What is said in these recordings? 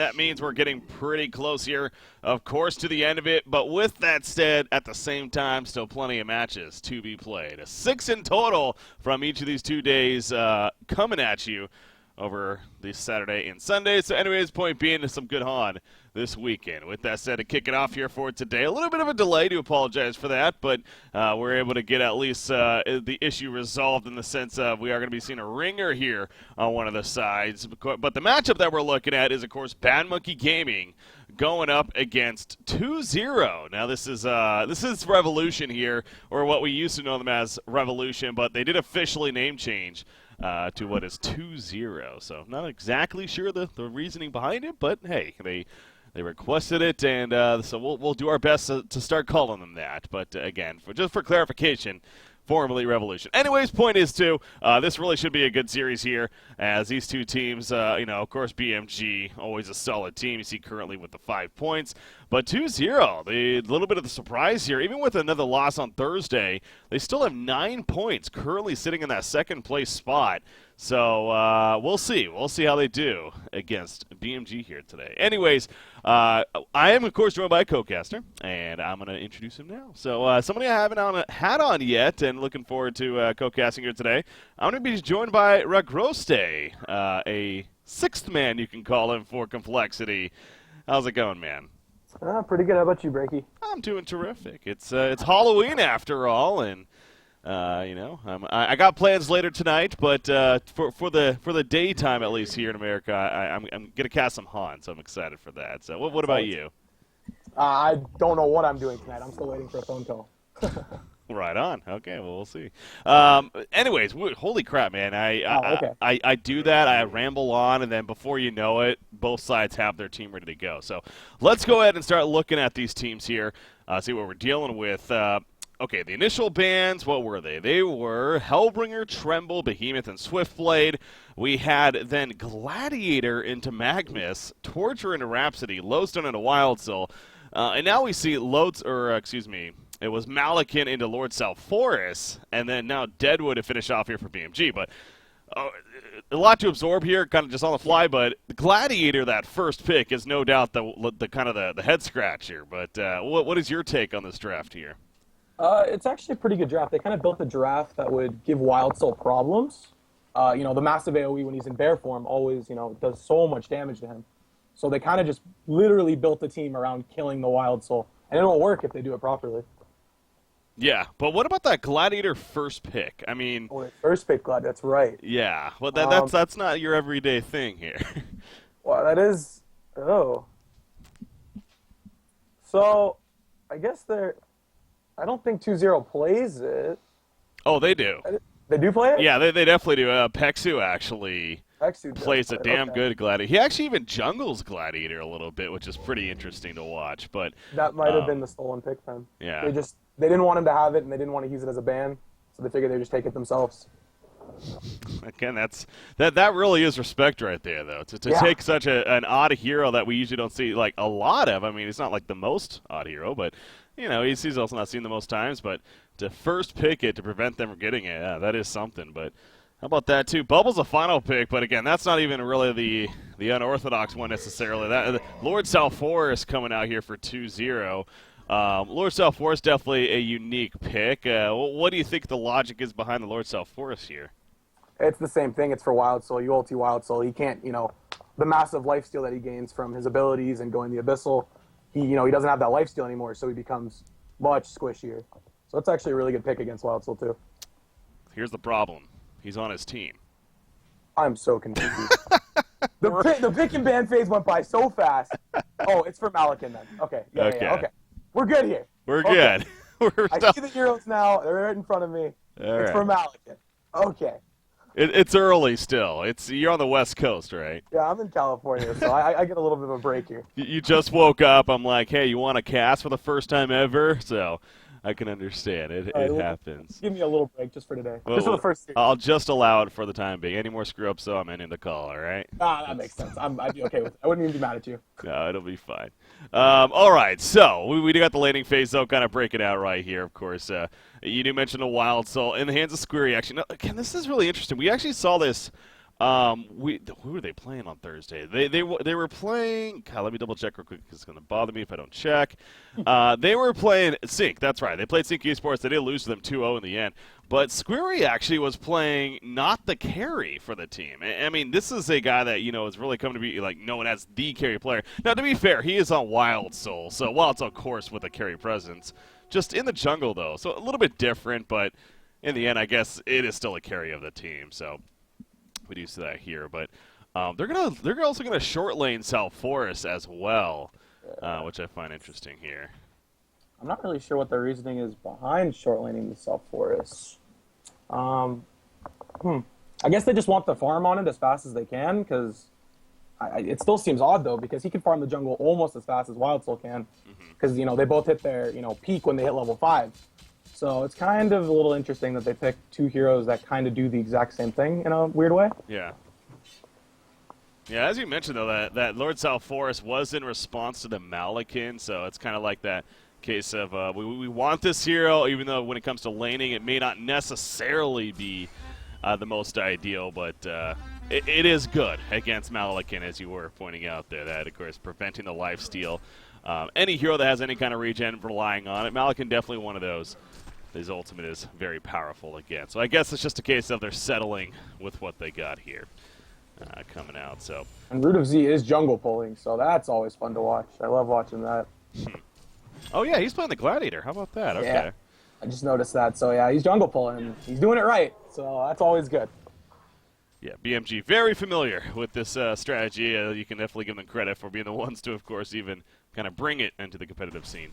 That means we're getting pretty close here, of course, to the end of it. But with that said, at the same time, still plenty of matches to be played. 6 in total from each of these 2 days coming at you over this Saturday and Sunday. So anyways, point being, some good Han this weekend. With that said, to kick it off here for today, a little bit of a delay, to apologize for that, but we're able to get at least the issue resolved in the sense of we are going to be seeing a ringer here on one of the sides. But the matchup that we're looking at is, of course, Bad Monkey Gaming going up against 2-0. Now this is Revolution here, or what we used to know them as Revolution, but they did officially name change to what is 2-0. So not exactly sure the reasoning behind it, but hey, they requested it, and so we'll do our best to start calling them that. But again, just for clarification, formerly Revolution. Anyways, point is, too, this really should be a good series here, as these two teams, of course, BMG, always a solid team. You see currently with the 5 points. But 2-0, the little bit of the surprise here, even with another loss on Thursday, they still have 9 points, currently sitting in that second-place spot. So we'll see. We'll see how they do against BMG here today. Anyways, I am, of course, joined by a co-caster, and I'm going to introduce him now. So somebody I haven't had on yet, and looking forward to co-casting here today. I'm going to be joined by Ragroste, a sixth man, you can call him, for complexity. How's it going, man? Pretty good. How about you, Breaky? I'm doing terrific. It's Halloween after all, and I got plans later tonight, but for the daytime, at least here in America, I'm gonna cast some Han, so I'm excited for that. So what about you? I don't know what I'm doing tonight. I'm still waiting for a phone call. Right on. Okay, well, we'll see. Anyways, holy crap, man! I do that. I ramble on, and then before you know it, both sides have their team ready to go. So let's go ahead and start looking at these teams here. See what we're dealing with. Okay, the initial bans, what were they? They were Hellbringer, Tremble, Behemoth, and Swiftblade. We had then Gladiator into Magnus, Torture into Rhapsody, Lodestone into Wild Soul, and now we see it was Malakin into Lord Salforus, and then now Deadwood to finish off here for BMG. But a lot to absorb here, kind of just on the fly. But the Gladiator, that first pick, is no doubt the kind of the head scratcher. But what is your take on this draft here? It's actually a pretty good draft. They kind of built a draft that would give Wild Soul problems. The massive AoE when he's in bear form always, does so much damage to him. So they kind of just literally built the team around killing the Wild Soul. And it'll work if they do it properly. Yeah, but what about that Gladiator first pick? I mean... Oh, first pick Glad, that's right. Yeah, well, that's not your everyday thing here. Well, that is... Oh. So, I guess I don't think 2-0 plays it. Oh, they do. They do play it? Yeah, they definitely do. Pexu actually plays a damn good Gladiator. He actually even jungles Gladiator a little bit, which is pretty interesting to watch. But that might have been the stolen pick then. Yeah. They didn't want him to have it, and they didn't want to use it as a ban, so they figured they'd just take it themselves. Again, that really is respect right there, though. To take such an odd hero that we usually don't see like a lot of. I mean, it's not like the most odd hero, but he's also not seen the most times. But to first pick it to prevent them from getting it, yeah, that is something. But how about that too? Bubble's a final pick, but again, that's not even really the unorthodox one necessarily. That Lord Salforus coming out here for 2-0. Lord Salforus definitely a unique pick. What do you think the logic is behind the Lord Salforus here? It's the same thing. It's for Wild Soul. You ulti Wild Soul. He can't, the massive lifesteal that he gains from his abilities and going the Abyssal, he doesn't have that lifesteal anymore, so he becomes much squishier. So it's actually a really good pick against Wild Soul, too. Here's the problem. He's on his team. I'm so confused. The pick and ban phase went by so fast. Oh, it's for Malakin then. Okay. Yeah, okay. We're good here. We're good. I see the heroes now. They're right in front of me. It's for Malakin. Okay. It's early still. You're on the West Coast, right? Yeah, I'm in California, so I get a little bit of a break here. You just woke up. I'm like, hey, you want to cast for the first time ever? So I can understand. It happens. Give me a little break just for today. Well, just for the first series. I'll just allow it for the time being. Any more screw-ups, so I'm ending the call, all right? That makes sense. I'd be okay with it. I wouldn't even be mad at you. No, it'll be fine. All right, so we got the laning phase, though, kind of break it out right here, of course. You do mention a Wild Soul in the hands of Squirry, actually. Now, again, this is really interesting. We actually saw this Who were they playing on Thursday? They were playing. God, let me double check real quick because it's going to bother me if I don't check. They were playing Sync. That's right. They played Sync Esports. They did lose to them 2-0 in the end. But Squirry actually was playing not the carry for the team. I mean, this is a guy that is really come to be like known as the carry player. Now, to be fair, he is on Wild Soul, so Wild Soul, of course, with a carry presence, just in the jungle though, so a little bit different. But in the end, I guess it is still a carry of the team. So. We do see that here, but they're also gonna short lane South Forest as well, which I find interesting here. I'm not really sure what their reasoning is behind short laning the South Forest. I guess they just want the farm on it as fast as they can, because it still seems odd though, because he can farm the jungle almost as fast as Wild Soul can, because they both hit their peak when they hit level 5. So it's kind of a little interesting that they picked two heroes that kind of do the exact same thing in a weird way. Yeah. Yeah, as you mentioned, though, that Lord South Forest was in response to the Malakin, so it's kind of like that case of we want this hero, even though when it comes to laning, it may not necessarily be the most ideal, but it is good against Malakin, as you were pointing out there, that, of course, preventing the lifesteal. Any hero that has any kind of regen relying on it, Malakin definitely one of those. His ultimate is very powerful again. So I guess it's just a case of they're settling with what they got here coming out. So. And Root of Z is jungle pulling, so that's always fun to watch. I love watching that. Oh, yeah, he's playing the Gladiator. How about that? Okay. Yeah, I just noticed that. So, yeah, he's jungle pulling, and he's doing it right. So that's always good. Yeah, BMG very familiar with this strategy. You can definitely give them credit for being the ones to, of course, even kind of bring it into the competitive scene.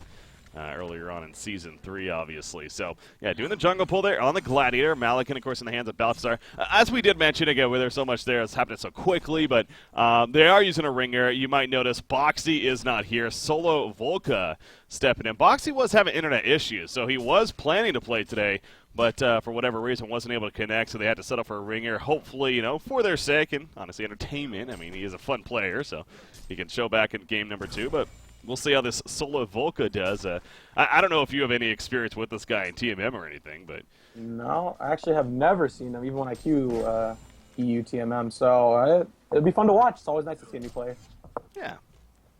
Earlier on in Season 3, obviously. So, yeah, doing the jungle pull there on the Gladiator. Malakin, of course, in the hands of Balthazar. As we did mention, again, where there's so much there, it's happening so quickly, but they are using a ringer. You might notice Boxy is not here. Solo Volca stepping in. Boxy was having internet issues, so he was planning to play today, but for whatever reason wasn't able to connect, so they had to set up for a ringer. Hopefully, for their sake and, honestly, entertainment. I mean, he is a fun player, so he can show back in game number 2, but we'll see how this Solo Volca does. I don't know if you have any experience with this guy in TMM or anything, but... No, I actually have never seen him, even when I queue EU TMM, so it'll be fun to watch. It's always nice to see a new player. Yeah.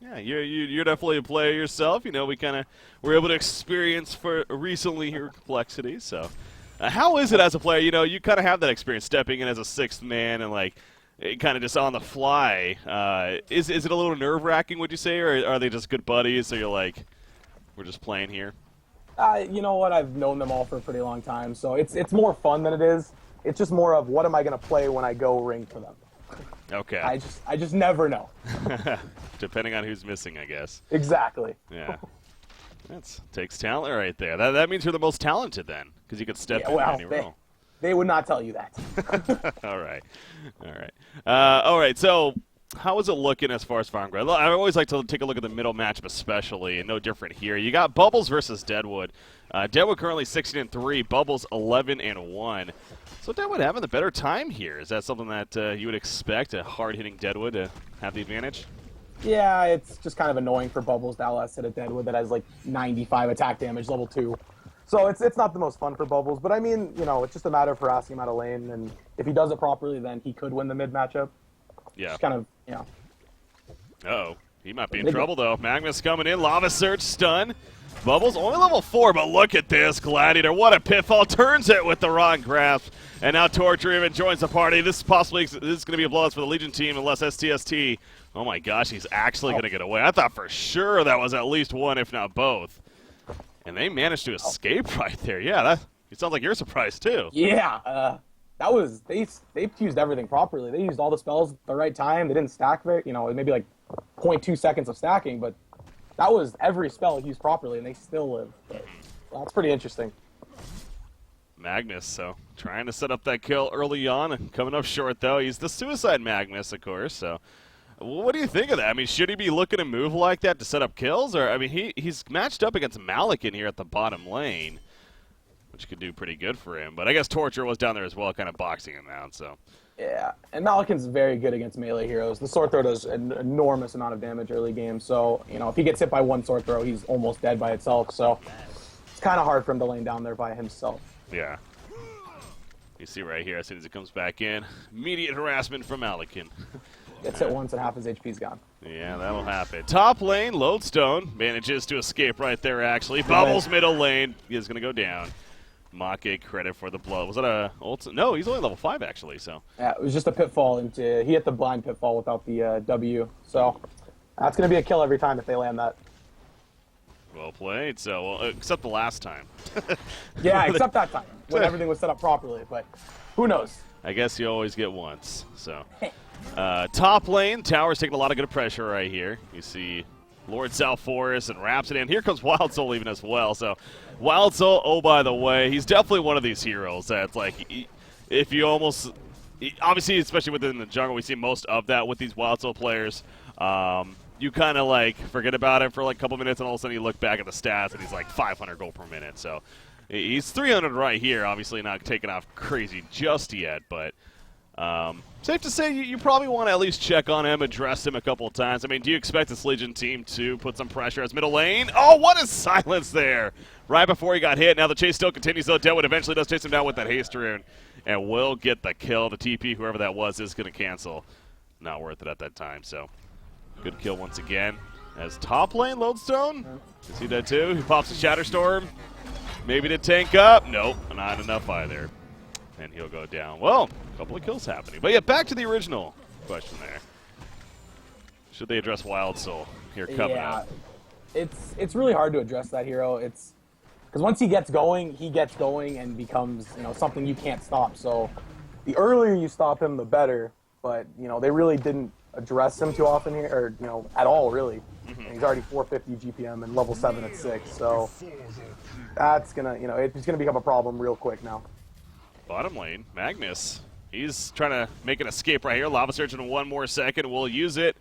Yeah, you're definitely a player yourself. We kind of were able to experience for recently your complexity, so... how is it as a player? You kind of have that experience stepping in as a sixth man and, like, kind of just on the fly. Is it a little nerve-wracking, would you say, or are they just good buddies, so you're like, we're just playing here? You know what? I've known them all for a pretty long time, so it's more fun than it is. It's just more of what am I going to play when I go ring for them. Okay. I just never know. Depending on who's missing, I guess. Exactly. Yeah. That takes talent right there. That means you're the most talented then, because you could step in any role. They would not tell you that. All right. All right, so how is it looking as far as farm growth? I always like to take a look at the middle matchup especially, and no different here. You got Bubbles versus Deadwood. Deadwood currently 16-3, Bubbles 11-1. So Deadwood having the better time here. Is that something that you would expect, a hard-hitting Deadwood to have the advantage? Yeah, it's just kind of annoying for Bubbles to LS hit a Deadwood that has like 95 attack damage, level 2. So it's not the most fun for Bubbles, but I mean, it's just a matter of harassing him out of lane, and if he does it properly, then he could win the mid matchup. Yeah. Just kind of, Uh-oh. He might be in trouble, though. Magnus coming in. Lava Surge stun. Bubbles only level 4, but look at this. Gladiator, what a pitfall. Turns it with the Rotten Grasp. And now Torture even joins the party. This is going to be a blowout for the Legion team unless STST. Oh my gosh, he's actually going to get away. I thought for sure that was at least one, if not both. And they managed to escape right there. Yeah, it sounds like you're surprised too. Yeah, that was they used everything properly. They used all the spells at the right time. They didn't stack very, maybe like 0.2 seconds of stacking, but that was every spell used properly, and they still live. But that's pretty interesting. Magnus, so trying to set up that kill early on and coming up short though. He's the Suicide Magnus, of course. So, what do you think of that? I mean, should he be looking to move like that to set up kills, or I mean, he's matched up against Malakin here at the bottom lane, which could do pretty good for him. But I guess Torture was down there as well, kind of boxing him out. So. Yeah, and Malakin's very good against melee heroes. The sword throw does an enormous amount of damage early game, so if he gets hit by one sword throw, he's almost dead by itself. So it's kind of hard for him to lane down there by himself. Yeah. You see right here, as soon as it comes back in, immediate harassment from Malikin. Gets hit once and half his HP's gone. Yeah, that'll happen. Top lane, Lodestone manages to escape right there, actually. Bubbles middle lane is going to go down. Make credit for the blow. Was that a ult? No, he's only level 5, actually. So Yeah, it was just a pitfall. He hit the blind pitfall without the W. So that's going to be a kill every time if they land that. well played. So, well, except the last time. Yeah, except that time when everything was set up properly. But who knows? I guess you always get once. So, top lane, Tower's taking a lot of good pressure right here. You see Lord South Forest and wraps it in. Here comes Wild Soul even as well. So, Wild Soul, oh, by the way, he's definitely one of these heroes that's like, if you almost, obviously, especially within the jungle, we see most of that with these Wild Soul players. You kind of like forget about it for like a couple minutes, and all of a sudden you look back at the stats, and he's like 500 gold per minute. So he's 300 right here. Obviously not taking off crazy just yet, but safe to say you probably want to at least check on him, address him a couple of times. I mean, do you expect this Legion team to put some pressure as middle lane? Oh, what a silence there! Right before he got hit. Now the chase still continues, though. Deadwood eventually does chase him down with that haste rune, and will get the kill. The TP, whoever that was, is going to cancel. Not worth it at that time, so good kill once again. As top lane, Lodestone. You see that too? He pops a Shatterstorm. Maybe to tank up. Nope, not enough either. And he'll go down. Well, a couple of kills happening. But yeah, back to the original question there. Should they address Wild Soul here coming up? It's really hard to address that hero. It's because once he gets going and becomes something you can't stop. So the earlier you stop him, the better. But they really didn't address him too often here, or at all really. And he's already 450 GPM and level 7 at 6. So that's gonna it's gonna become a problem real quick now. Bottom lane, Magnus. He's trying to make an escape right here. Lava Surge in 1 more second. We'll use it.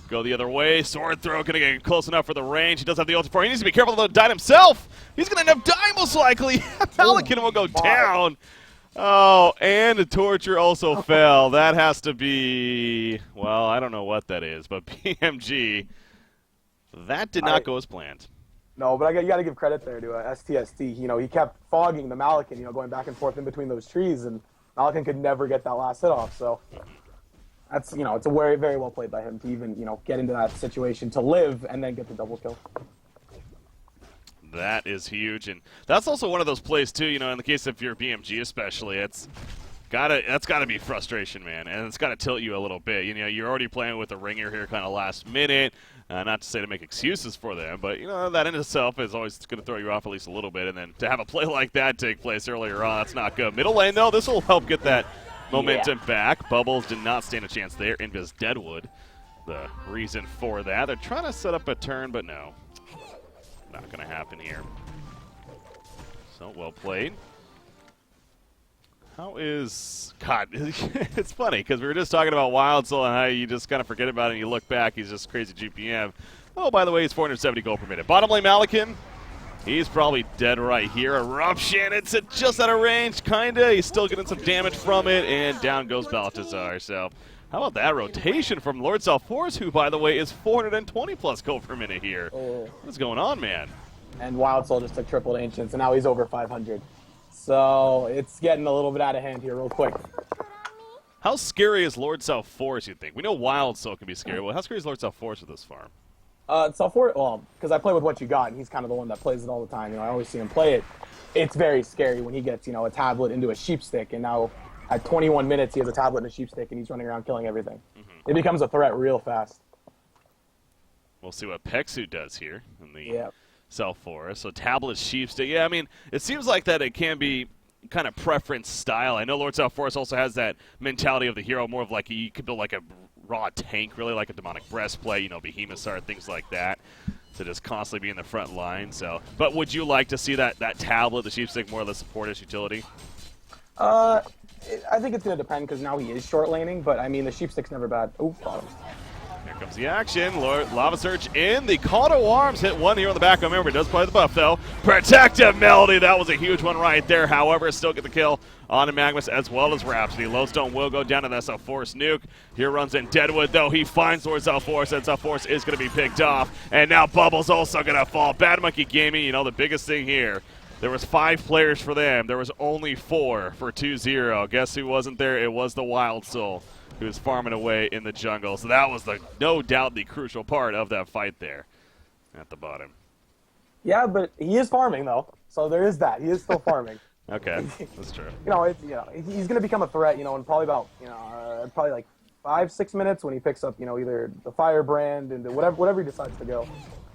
Go the other way. Sword throw going to get close enough for the range. He does have the ulti for. He needs to be careful to die himself. He's going to end up dying most likely. Pelican will go down. Oh, and the torture also fell. That has to be, well, I don't know what that is, but BMG, that did not go as planned. No, but you got to give credit there to STST. He kept fogging the Malikan, going back and forth in between those trees, and Malikan could never get that last hit off. So that's, it's a very, very well played by him to even, get into that situation to live and then get the double kill. That is huge, and that's also one of those plays too. In the case of your BMG, especially, that's gotta be frustration, man, and it's gotta tilt you a little bit. You're already playing with a ringer here, kind of last minute. Not to say to make excuses for them, but that in itself is always going to throw you off at least a little bit. And then to have a play like that take place earlier on, that's not good. Middle lane though, this will help get that momentum back. Bubbles did not stand a chance there. Invis Deadwood, the reason for that. They're trying to set up a turn, but no. Not going to happen here. So, well played. How is... God, it's funny, because we were just talking about Wild Soul and how you just kind of forget about it and you look back, he's just crazy GPM. Oh, by the way, he's 470 gold per minute. Bottom lane Malikan, he's probably dead right here. Eruption, it's just out of range, kind of. He's still getting some damage from it, and down goes Baltazar. So, how about that rotation from Lord South Forest, who, by the way, is 420 plus gold per minute here. What's going on, man? And Wild Soul just took triple to Ancients, and now he's over 500. So it's getting a little bit out of hand here real quick. How scary is Lord South Forest, you think? We know Wild Soul can be scary. Well, how scary is Lord South Forest with this farm? South Forest, well, because I play with What You Got, and he's kind of the one that plays it all the time. I always see him play it. It's very scary when he gets, a tablet into a sheep stick, and now at 21 minutes he has a tablet and a sheep stick, and he's running around killing everything. It becomes a threat real fast. We'll see what Pexu does here in the South Forest. So tablet, sheep stick. Yeah, I mean, it seems like that it can be kind of preference style. I know Lord South Forest also has that mentality of the hero, more of like you could build like a raw tank, really, like a demonic breastplate, Behemoth Star, things like that, to just constantly be in the front line. So, but would you like to see that tablet, the sheep stick, more or less support as utility? I think it's going to depend because now he is short laning, but I mean the sheep stick's never bad. Oh, bottom. Here comes the action. Lava Surge in. The call to arms hit one here on the back. Remember, it does play the buff, though. Protective Melody. That was a huge one right there. However, still get the kill on Magnus as well as Rhapsody. Lodestone will go down to that South Forest nuke. Here runs in Deadwood, though. He finds Lord South Forest, and South Forest is going to be picked off. And now Bubble's also going to fall. Bad Monkey Gaming, the biggest thing here There was 5 players for them. There was only 4 for 2-0. Guess who wasn't there? It was the Wild Soul, who was farming away in the jungle. So that was no doubt the crucial part of that fight there at the bottom. Yeah, but he is farming though, so there is that. He is still farming. Okay, that's true. He's going to become a threat. In probably about probably like 5-6 minutes when he picks up either the firebrand and whatever he decides to go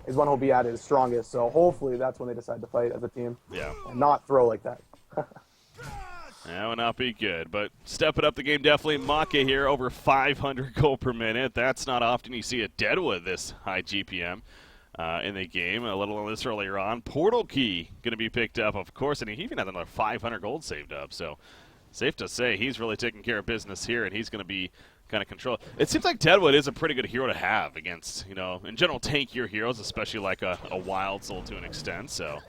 is when he'll be at his strongest. So hopefully that's when they decide to fight as a team. Yeah. And not throw like that. That would not be good, but stepping up the game definitely. Maka here, over 500 gold per minute. That's not often you see a Deadwood this high GPM in the game. A little on this earlier on. Portal Key going to be picked up, of course, and he even had another 500 gold saved up. So safe to say he's really taking care of business here, and he's going to be kind of control. It seems like Deadwood is a pretty good hero to have against, in general, tankier heroes, especially like a Wild Soul to an extent. So.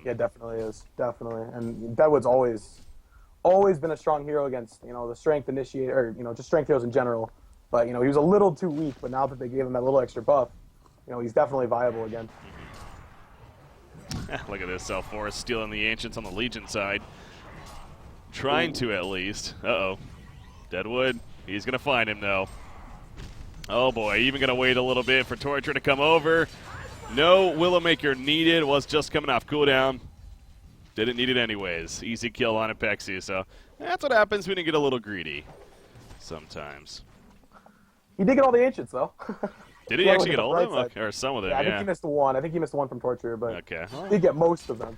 Yeah, definitely is. Definitely. And Deadwood's always been a strong hero against, the strength initiator, or, just strength heroes in general. But, he was a little too weak, but now that they gave him that little extra buff, he's definitely viable again. Look at this, Forest stealing the Ancients on the Legion side. Trying to, at least. Uh-oh. Deadwood, he's going to find him, though. Oh, boy, even going to wait a little bit for Torture to come over. No Willowmaker needed, was just coming off cooldown. Didn't need it anyways. Easy kill on Apexi, so that's what happens when you get a little greedy sometimes. He did get all the Ancients, though. Did he actually get all of them? Okay, or some of them, yeah. I think he missed one. I think he missed one from Torture, but okay. He did get most of them.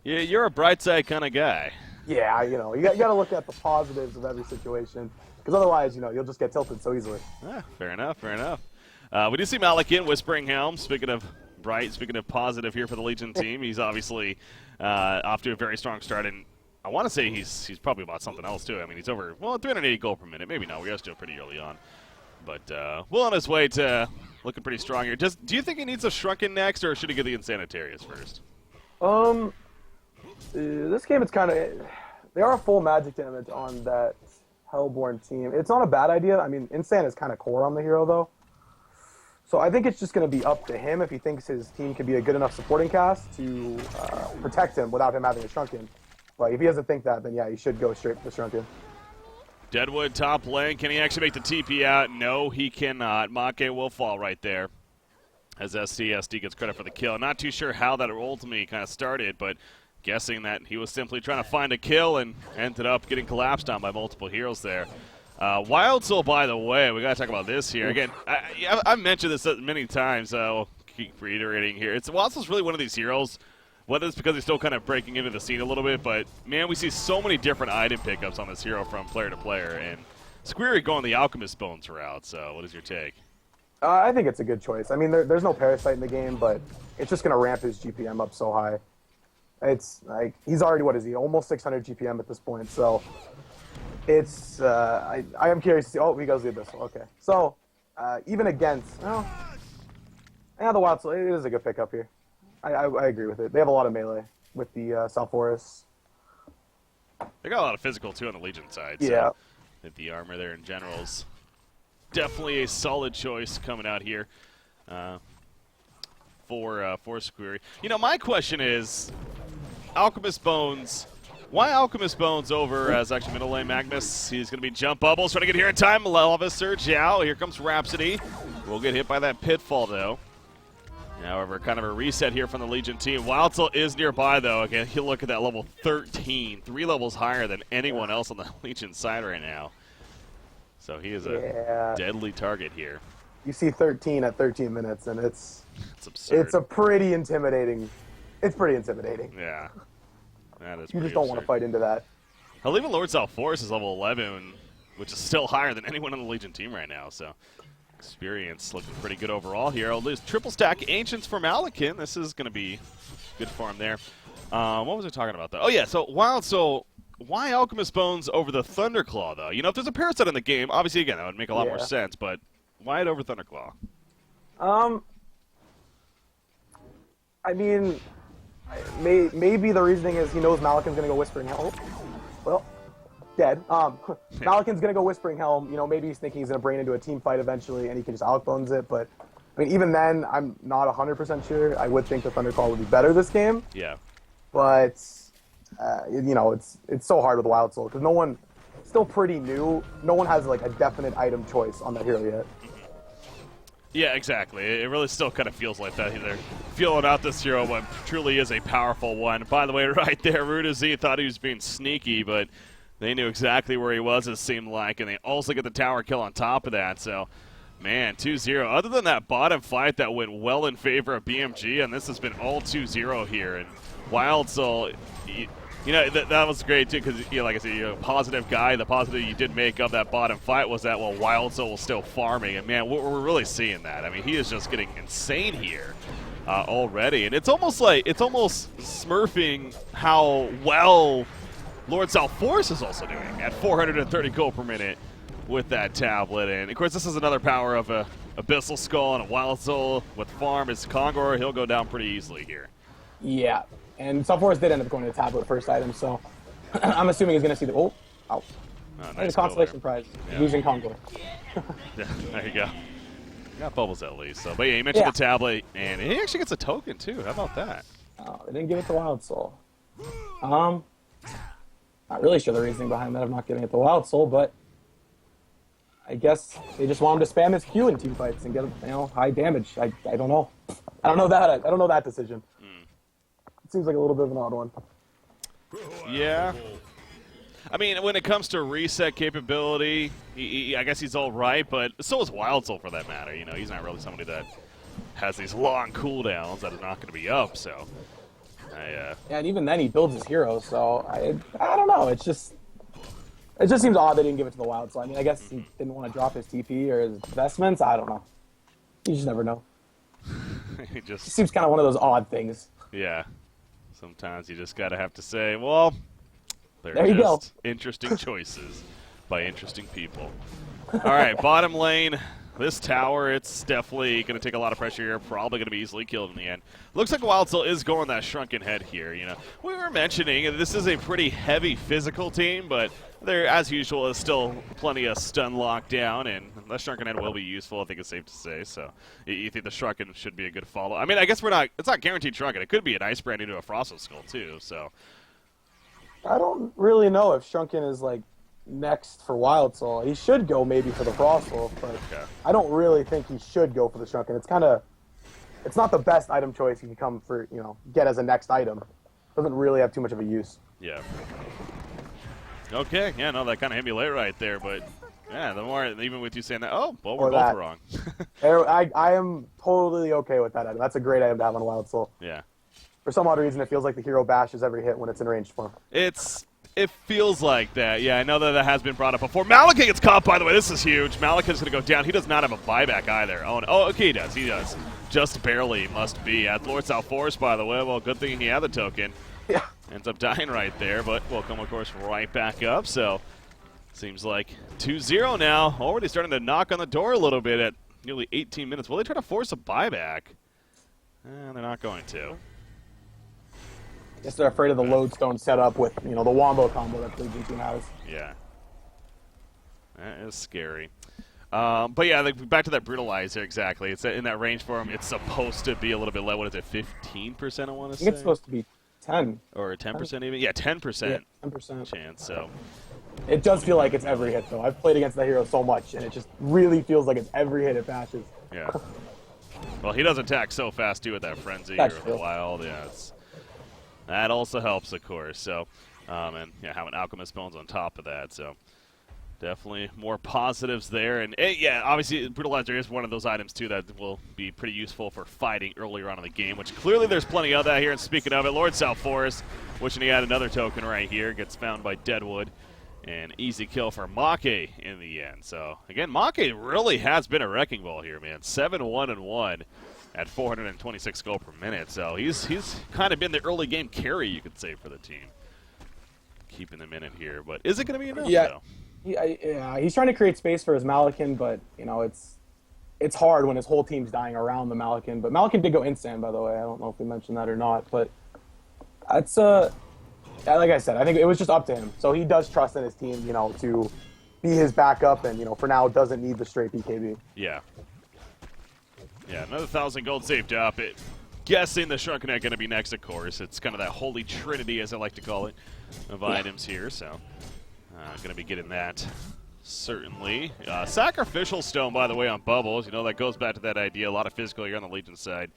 Yeah, you're a bright side kind of guy. Yeah, you got to look at the positives of every situation, because otherwise, you'll just get tilted so easily. Fair enough, fair enough. We do see Malik in Whispering Helm. Speaking of bright, speaking of positive here for the Legion team, he's obviously off to a very strong start, and I want to say he's probably about something else too. I mean, he's over 380 gold per minute. Maybe not. We are still pretty early on, but well on his way to looking pretty strong here. Do you think he needs a Shrunken next, or should he get the Insanitarius first? This game, it's kind of they are full magic damage on that Hellborn team. It's not a bad idea. I mean, Insane is kind of core on the hero though. So I think it's just going to be up to him if he thinks his team can be a good enough supporting cast to protect him without him having a Shrunken. But if he doesn't think that, then yeah, he should go straight for the Shrunken. Deadwood top lane. Can he actually make the TP out? No, he cannot. Make will fall right there as SCSD gets credit for the kill. Not too sure how that ultimately kind of started, but guessing that he was simply trying to find a kill and ended up getting collapsed on by multiple heroes there. Wild Soul, by the way, we got to talk about this here. Again, I've mentioned this many times. I'll keep reiterating here. Wild Soul's really one of these heroes, whether it's because he's still kind of breaking into the scene a little bit, but, man, we see so many different item pickups on this hero from player to player, and Squeary going the Alchemist Bones route, so what is your take? I think it's a good choice. I mean, there's no Parasite in the game, but it's just going to ramp his GPM up so high. It's like, he's already, what is he, almost 600 GPM at this point, so... It's, I am curious to see, oh, he goes the Abyssal, okay. So, even against, the Wild Soul, it is a good pickup here. I agree with it. They have a lot of melee with the South Forest. They got a lot of physical, too, on the Legion side. So yeah. The armor there in general is definitely a solid choice coming out here for Squeary. My question is, Alchemist Bones... Why Alchemist Bones over as actually middle lane Magnus? He's going to be jump bubbles, trying to get here in time. Lava Surge, here comes Rhapsody. We'll get hit by that pitfall, though. However, kind of a reset here from the Legion team. Wild Soul is nearby, though. Again, you look at that level 13, 3 levels higher than anyone else on the Legion side right now. So he is a deadly target here. You see 13 at 13 minutes, and it's absurd. It's pretty intimidating. Yeah. That is you just don't want to fight into that. Hell, even Lord Forest is level 11, which is still higher than anyone on the Legion team right now. So, experience looking pretty good overall here. I'll lose triple stack Ancients for Malakin. This is going to be good for him there. What was I talking about, though? Oh, yeah, so Wild Soul. Why Alchemist Bones over the Thunderclaw, though? If there's a Parasite in the game, obviously, again, that would make a lot more sense, but why it over Thunderclaw? I mean... Maybe the reasoning is he knows Malakin's going to go Whispering Helm. Well, dead. Malakin's going to go Whispering Helm. Maybe he's thinking he's going to bring it into a team fight eventually, and he can just outbones it. But I mean, even then, I'm not 100% sure. I would think the Thundercall would be better this game, Yeah. but you know, it's so hard with Wild Soul because no one, still pretty new. No one has like a definite item choice on that hero yet. Yeah, exactly. It really still kind of feels like that. They're feeling out this hero, but truly is a powerful one. By the way, right there, Ruda Z thought he was being sneaky, but they knew exactly where he was, it seemed like, and they also get the tower kill on top of that. So, man, 2-0. Other than that bottom fight that went well in favor of BMG, and this has been all 2-0 here. And Wild Soul, you know, that was great, too, because, you know, like I said, you're a positive guy. The positive you did make of that bottom fight was that, well, Wild Soul was still farming. And, man, we're really seeing that. I mean, he is just getting insane here already. And it's almost smurfing how well Lord Southforce is also doing at 430 gold per minute with that tablet. And, of course, this is another power of a Abyssal Skull and a Wild Soul with farm. It's Kongor. He'll go down pretty easily here. Yeah. And Southforce did end up going to the tablet first item, so I'm assuming he's going to see the... Oh, ow. Nice a consolation prize. Yeah. Losing Congo. Yeah, there you go. Got bubbles at least. So, but yeah, you mentioned the tablet, and he actually gets a token too. How about that? Oh, they didn't give it to Wild Soul. Not really sure the reasoning behind that of not giving it to Wild Soul, but I guess they just want him to spam his Q in team fights and get, you know, high damage. I don't know. I don't know that decision. It seems like a little bit of an odd one. Yeah. I mean, when it comes to reset capability, I guess he's all right, but so is Wild Soul for that matter. You know, he's not really somebody that has these long cooldowns that are not going to be up, so. Yeah, and even then he builds his hero, so I don't know. It just seems odd they didn't give it to the Wild Soul. I mean, I guess he didn't want to drop his TP or his investments. I don't know. You just never know. It seems kind of one of those odd things. Yeah. Sometimes you just gotta have to say, well, there you go. Interesting choices by interesting people. All right, bottom lane. This tower, it's definitely going to take a lot of pressure here. Probably going to be easily killed in the end. Looks like Wild Soul is going that shrunken head here. You know, we were mentioning this is a pretty heavy physical team, but there, as usual, is still plenty of stun lockdown, and the shrunken head will be useful. I think it's safe to say. So, you think the shrunken should be a good follow? I mean, I guess it's not guaranteed shrunken. It could be an ice brand into a Frosted Skull too. So, I don't really know if shrunken is like next for Wild Soul. He should go maybe for the Frost Wolf, but okay. I don't really think he should go for the Shrunken. It's not the best item choice he can come for, you know, get as a next item. Doesn't really have too much of a use. Yeah. Okay, yeah, no, that kind of hit me late right there, but yeah, the more, even with you saying that, oh, well, we're both wrong. I am totally okay with that item. That's a great item to have on Wild Soul. Yeah. For some odd reason, it feels like the hero bashes every hit when it's in ranged form. It feels like that. Yeah, I know that has been brought up before. Malika gets caught, by the way. This is huge. Malika's going to go down. He does not have a buyback either. Oh, okay, he does. He does. Just barely, must be. At Lord Southforce, by the way. Well, good thing he had the token. Yeah. Ends up dying right there, but will come, of course, right back up. So, seems like 2-0 now. Already starting to knock on the door a little bit at nearly 18 minutes. Will they try to force a buyback? They're not going to. I guess they're afraid of the lodestone setup with, you know, the Wombo combo that the Legion team has. Yeah. That is scary. But yeah, back to that Brutalizer, exactly. It's in that range for him. It's supposed to be a little bit low. What is it, 15%, I want to say? I think it's supposed to be 10. Or 10% even? Yeah, 10%. Yeah, 10% chance, so. It does feel like it's every hit, though. I've played against that hero so much, and it just really feels like it's every hit it bashes. Yeah. Well, he does attack so fast, too, with that Frenzy or the Wild. Yeah, that also helps, of course. So, and yeah, having Alchemist Bones on top of that. So, definitely more positives there. And yeah, obviously, Brutalizer is one of those items too that will be pretty useful for fighting earlier on in the game. Which clearly there's plenty of that here. And speaking of it, Lord Southforce, wishing he had another token right here, gets found by Deadwood. And easy kill for Make in the end. So again, Make really has been a wrecking ball here, man. 7-1-1. At 426 gold per minute, so he's kind of been the early game carry, you could say, for the team. Keeping them in it here, but is it going to be enough? Yeah, yeah, he's trying to create space for his Malikan, but you know it's hard when his whole team's dying around the Malikan. But Malikan did go instant, by the way. I don't know if we mentioned that or not, but it's like I said, I think it was just up to him. So he does trust in his team, you know, to be his backup, and you know, for now, doesn't need the straight BKB. Yeah. Yeah, another 1,000 gold saved up. Guessing the Shrunken Egg going to be next, of course. It's kind of that holy trinity, as I like to call it, of items here. So, going to be getting that, certainly. Sacrificial Stone, by the way, on Bubbles. You know, that goes back to that idea. A lot of physical here on the Legion side.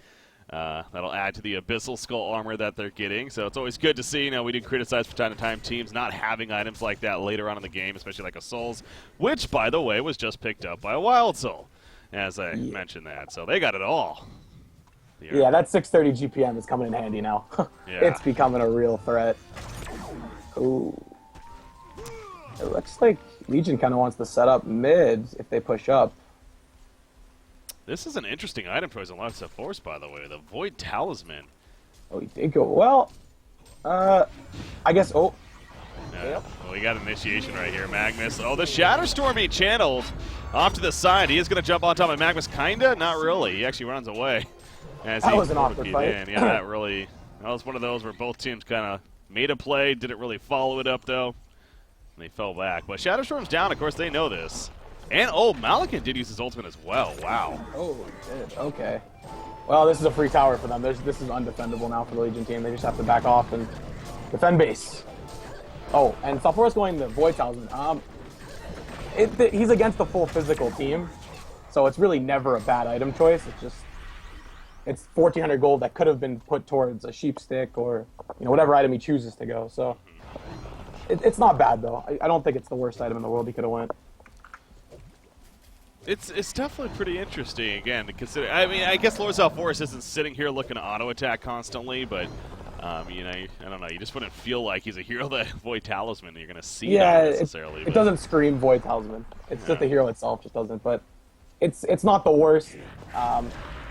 That'll add to the Abyssal Skull armor that they're getting. So it's always good to see. You know, we do criticize from time to time teams not having items like that later on in the game, especially like a Souls, which, by the way, was just picked up by a Wild Soul, as I mentioned that. So they got it all. Yeah, that 630 GPM is coming in handy now. Yeah. It's becoming a real threat. Ooh. It looks like Legion kind of wants to set up mid if they push up. This is an interesting item choice on Lots of Force, by the way. The Void Talisman. Oh, he did go. Well, I guess. Oh. Well, we got initiation right here. Magnus. Oh, the Shatterstorm being channeled off to the side. He is going to jump on top of Magnus. Kinda? Not really. He actually runs away. That was an awkward fight. Yeah, that was one of those where both teams kind of made a play, didn't really follow it up, though. And they fell back. But Shatterstorm's down. Of course, they know this. And, oh, Malakin did use his ultimate as well. Wow. Oh, he did. Okay. Well, this is a free tower for them. This is undefendable now for the Legion team. They just have to back off and defend base. Oh, and Sulfuros going the Void Talisman. He's against the full physical team, so it's really never a bad item choice. It's 1,400 gold that could have been put towards a sheep stick or whatever item he chooses to go. So it's not bad though. I don't think it's the worst item in the world he could have went. It's definitely pretty interesting, again, to consider. I mean, I guess Lords of Forest isn't sitting here looking to auto-attack constantly, but, I don't know, you just wouldn't feel like he's a hero that Void Talisman you're going to see that necessarily. It doesn't scream Void Talisman. It's just the hero itself just doesn't, but it's not the worst.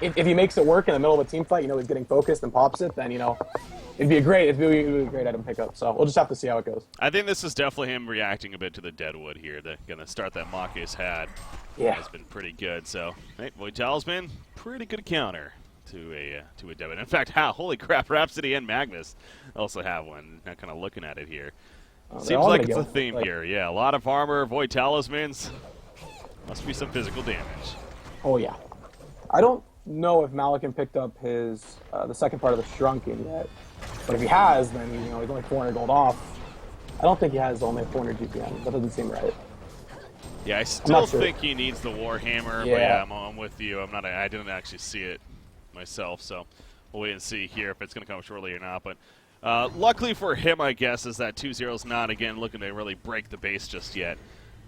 If he makes it work in the middle of a team fight, he's getting focused and pops it, then, it'd be a great item pickup. So we'll just have to see how it goes. I think this is definitely him reacting a bit to the Deadwood here. They're going to start that Maki's had. Yeah. Has been pretty good. So, hey, Void Talisman, pretty good counter to a Deadwood. In fact, holy crap, Rhapsody and Magnus also have one. Now kind of looking at it here. Seems like it's a theme here. Yeah, a lot of armor, Void Talismans. Must be some physical damage. Oh, yeah. I don't know if Malakin picked up his the second part of the Shrunken yet. But if he has, then he's only 400 gold off. I don't think he has only 400 GPM. That doesn't seem right. Yeah, I still think he needs the Warhammer. Yeah. But yeah, I'm with you. I didn't actually see it myself, so we'll wait and see here if it's going to come shortly or not. But luckily for him, I guess, is that 2-0's not again looking to really break the base just yet.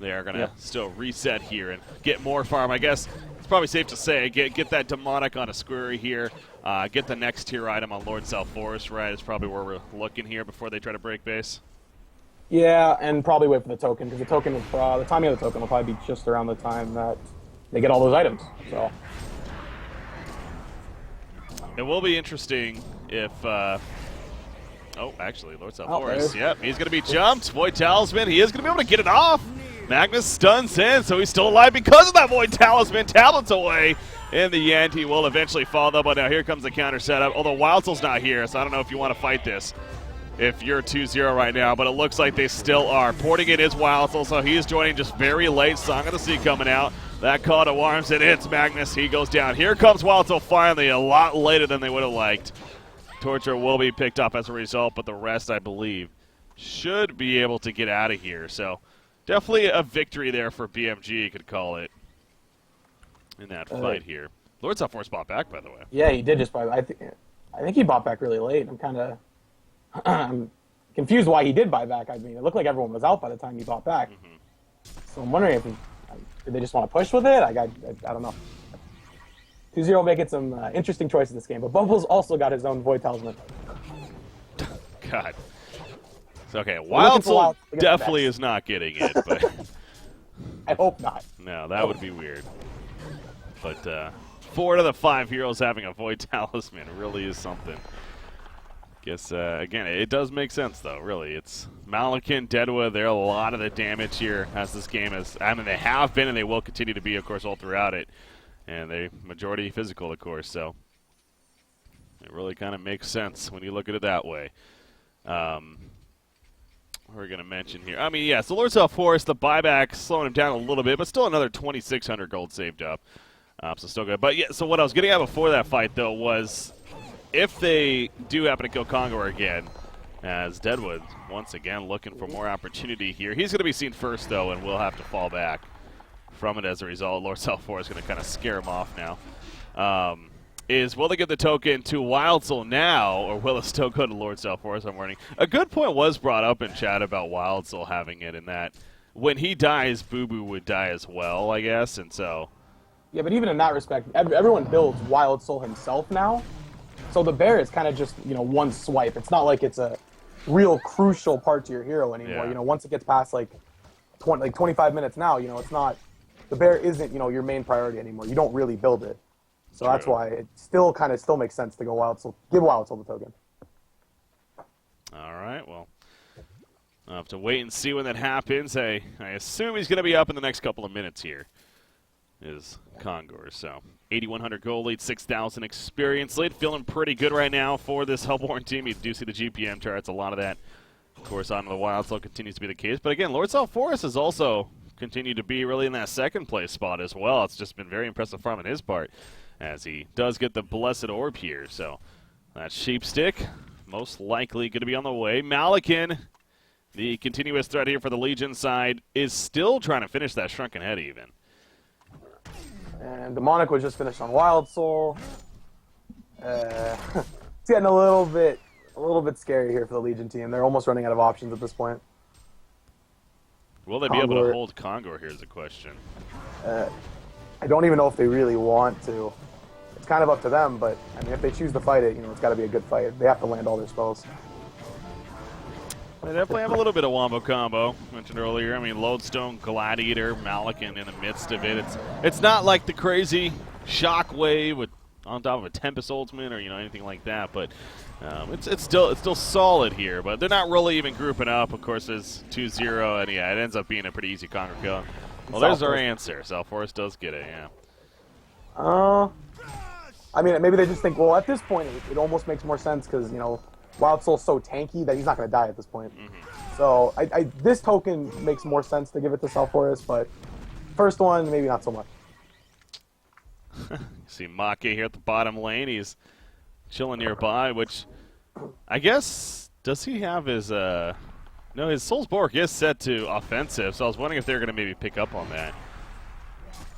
They are going to still reset here and get more farm. I guess it's probably safe to say get that demonic on a squirry here. Get the next tier item on Lord South Forest, right? Is probably where we're looking here before they try to break base. Yeah, and probably wait for the token, because the token the timing of the token will probably be just around the time that they get all those items. So it will be interesting if. Actually, Lord South Forest. Yep, he's going to be jumped. Void Talisman. He is going to be able to get it off. Magnus stuns in, so he's still alive because of that Void Talisman. Tablets away. In the end, he will eventually fall, though. But now here comes the counter setup. Although Wild Soul's not here, so I don't know if you want to fight this. If you're 2-0 right now, but it looks like they still are. Porting it is Wild Soul, so he is joining just very late. Song of the Sea coming out. That call to arms, and it's Magnus. He goes down. Here comes Wild Soul finally, a lot later than they would have liked. Torture will be picked up as a result, but the rest, I believe, should be able to get out of here. So definitely a victory there for BMG, you could call it, in that fight here. Lord South Force bought back, by the way. Yeah, he did just buy. I think he bought back really late. I'm confused why he did buy back. I mean, it looked like everyone was out by the time he bought back. So I'm wondering if did they just want to push with it? I don't know. 2-0 making some interesting choices this game, but Bubbles also got his own Void Talisman. God. Okay, Wild Soul definitely is not getting it, but I hope not. No, that would be weird. But 4 out of the 5 heroes having a Void Talisman really is something. Guess, again, it does make sense, though, really. It's Malakin, Deadwood, they're a lot of the damage here as this game is. I mean, they have been and they will continue to be, of course, all throughout it. And they majority physical, of course, so it really kind of makes sense when you look at it that way. We're going to mention here. I mean, so Lord South Forest, the buyback slowing him down a little bit, but still another 2,600 gold saved up. So still good. But yeah, so what I was getting at before that fight, though, was if they do happen to kill Congo again, as Deadwood, once again, looking for more opportunity here. He's going to be seen first, though, and will have to fall back from it as a result. Lord South4 is going to kind of scare him off now. Will they give the token to Wild Soul now, or will it still go to Lord South4 as I'm learning? A good point was brought up in chat about Wild Soul having it, in that when he dies, Boo Boo would die as well, I guess, and so... Yeah, but even in that respect, everyone builds Wild Soul himself now. So the bear is kind of just, one swipe. It's not like it's a real crucial part to your hero anymore. Yeah. Once it gets past like 25 minutes now, it's not, the bear isn't, your main priority anymore. You don't really build it. So True. That's why it still makes sense to go Wild Soul, give Wild Soul the token. All right, well, I'll have to wait and see when that happens. I assume he's going to be up in the next couple of minutes here, is Kongor. So 8,100 gold lead, 6,000 experience lead. Feeling pretty good right now for this Hellborn team. You do see the GPM charts. A lot of that, of course, on the Wild Soul continues to be the case. But again, Lord South4 has also continued to be really in that second place spot as well. It's just been very impressive farm on his part, as he does get the Blessed Orb here. So that Sheepstick most likely going to be on the way. Malikan, the continuous threat here for the Legion side, is still trying to finish that Shrunken Head even. And Demonic was just finished on Wild Soul. It's getting a little bit scary here for the Legion team. They're almost running out of options at this point. Will they be able to hold Kongor? Here's the question. I don't even know if they really want to. It's kind of up to them, but I mean, if they choose to fight it, it's got to be a good fight. They have to land all their spells. They definitely have a little bit of wombo combo, mentioned earlier. I mean, Lodestone, Gladiator, Malikan in the midst of it. It's not like the crazy Shockwave with on top of a Tempest Ultimate or anything like that, but it's still solid here. But they're not really even grouping up. Of course, there's 2-0, and yeah, it ends up being a pretty easy Conquer kill. Well, there's our answer. South4 does get it, yeah. I mean, maybe they just think, well, at this point, it almost makes more sense because, Wild Soul's so tanky that he's not going to die at this point. Mm-hmm. So this token makes more sense to give it to South4, but first one, maybe not so much. See Make here at the bottom lane. He's chilling nearby, which I guess, does he have his... No, his Soulsborg is set to offensive, so I was wondering if they're going to maybe pick up on that.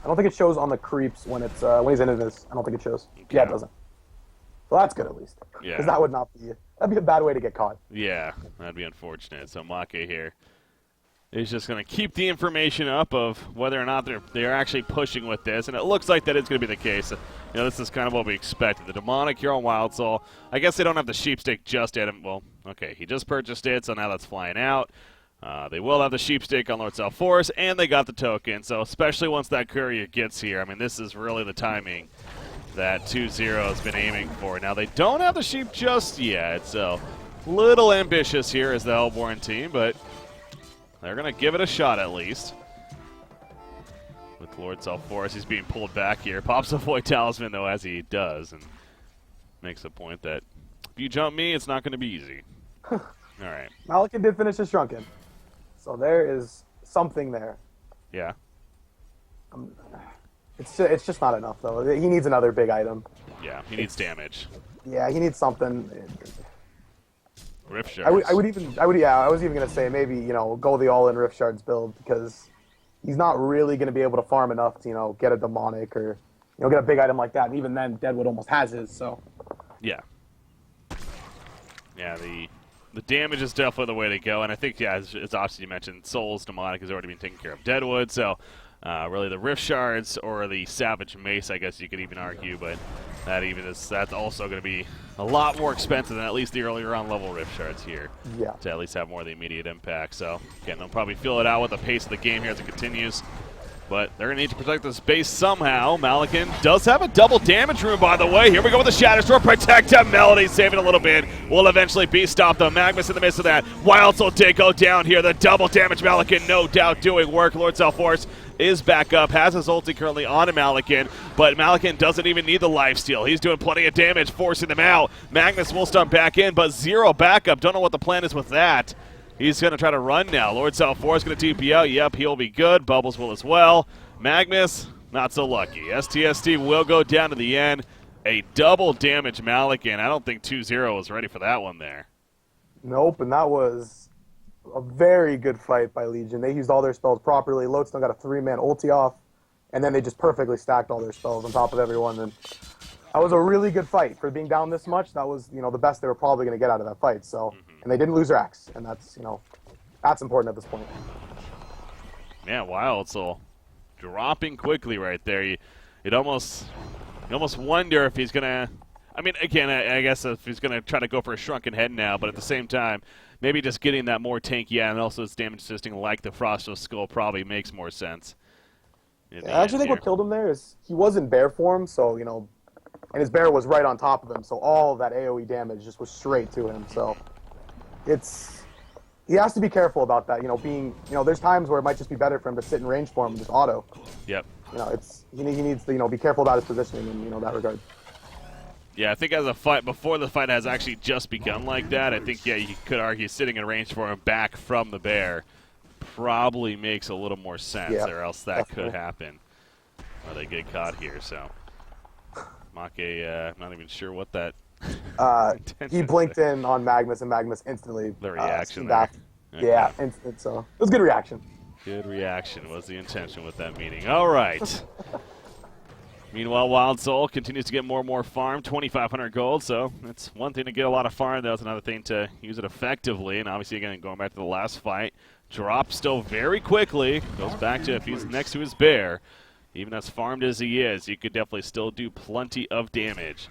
I don't think it shows on the creeps when it's when he's into this. I don't think it shows. Okay. Yeah, it doesn't. Well, that's good at least. Yeah. Because that would not be... That'd be a bad way to get caught. Yeah, that'd be unfortunate. So Make here is just going to keep the information up of whether or not they're actually pushing with this, and it looks like that is going to be the case. This is kind of what we expected. The Demonic here on Wild Soul. I guess they don't have the Sheepstick just yet. Well, okay, he just purchased it, so now that's flying out. They will have the Sheepstick on Lord South4, and they got the token. So especially once that courier gets here, I mean, this is really the timing that 2-0 has been aiming for. Now, they don't have the sheep just yet, so a little ambitious here as the Hellborn team, but they're going to give it a shot at least. With Lord South4, he's being pulled back here. Pops a Void Talisman, though, as he does, and makes the point that if you jump me, it's not going to be easy. All right. Malikan did finish his Shrunken, so there is something there. Yeah. It's just not enough, though. He needs another big item. Yeah, he needs damage. Yeah, he needs something. Rift Shards. I was even gonna say maybe go the all-in Rift Shards build because he's not really gonna be able to farm enough to get a Demonic or get a big item like that. And even then, Deadwood almost has his. So. Yeah. Yeah, the damage is definitely the way to go, and I think as obviously you mentioned, Soul's Demonic has already been taking care of Deadwood, so. Really the Rift Shards or the Savage Mace, I guess you could even argue, but that's also going to be a lot more expensive than at least the earlier on level Rift Shards here. Yeah. To at least have more of the immediate impact. So again, they'll probably feel it out with the pace of the game here as it continues. But they're going to need to protect this base somehow. Malikan does have a double damage rune, by the way. Here we go with the Shatter Storm. Protect him. Melody saving a little bit. Will eventually be stopped, though. Magnus in the midst of that. Wild Soul did go down here. The double damage Malikan, no doubt, doing work. Lord South4 is back up. Has his ulti currently on Malikan, but Malikan doesn't even need the lifesteal. He's doing plenty of damage, forcing them out. Magnus will start back in, but zero backup. Don't know what the plan is with that. He's going to try to run now. Lord South4 is going to TP out. Yep, he'll be good. Bubbles will as well. Magnus Not so lucky. STSD will go down to the end. A double damage Malikan. I don't think 2-0 was ready for that one there. Nope, and that was a very good fight by Legion. They used all their spells properly. Lodestone got a 3-man ulti off, and then they just perfectly stacked all their spells on top of everyone. And that was a really good fight. For being down this much, that was, the best they were probably going to get out of that fight. So, and they didn't lose their axe, and that's, that's important at this point. Man, Wild Soul dropping quickly right there. You almost wonder if he's gonna. I mean, again, I guess if he's gonna try to go for a shrunken head now, but at the same time, maybe just getting that more tanky, and also it's damage assisting like the Frostos Skull probably makes more sense. I actually think what killed him there is he was in bear form, so and his bear was right on top of him, so all of that AoE damage just was straight to him. So he has to be careful about that. There's times where it might just be better for him to sit in range form and just auto. Yep. He needs to be careful about his positioning in that regard. Yeah, I think as a fight before the fight has actually just begun like that, I think you could argue sitting in range for him back from the bear probably makes a little more sense, or else that could happen. Or they get caught here. So Make, not even sure what that. He blinked in on Magnus, and Magnus instantly the reaction back. Okay. Yeah, instant. So it was a good reaction. Good reaction was the intention with that meeting. All right. Meanwhile, Wild Soul continues to get more and more farm, 2,500 gold. So it's one thing to get a lot of farm. That's another thing to use it effectively. And obviously, again, going back to the last fight, drops still very quickly. Goes back to if he's next to his bear. Even as farmed as he is, you could definitely still do plenty of damage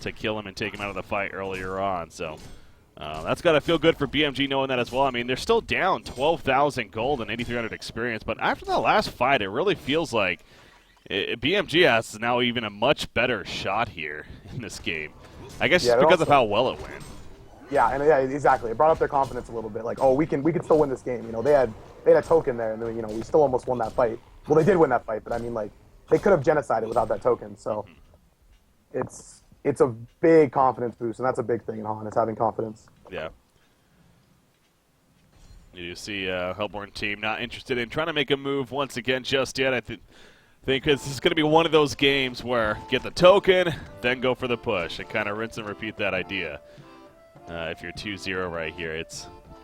to kill him and take him out of the fight earlier on. So that's got to feel good for BMG knowing that as well. I mean, they're still down 12,000 gold and 8,300 experience. But after the last fight, it really feels like BMG has now even a much better shot here in this game. I guess just because of how well it went. Yeah, exactly. It brought up their confidence a little bit. Like, we can still win this game. They had a token there, and then, we still almost won that fight. Well, they did win that fight, but I mean, they could have genocided without that token. So it's a big confidence boost, and that's a big thing in Han, is having confidence. Yeah. You see Hellborn team not interested in trying to make a move once again just yet. I think this is going to be one of those games where get the token, then go for the push, and kind of rinse and repeat that idea. If you're 2-0 right here,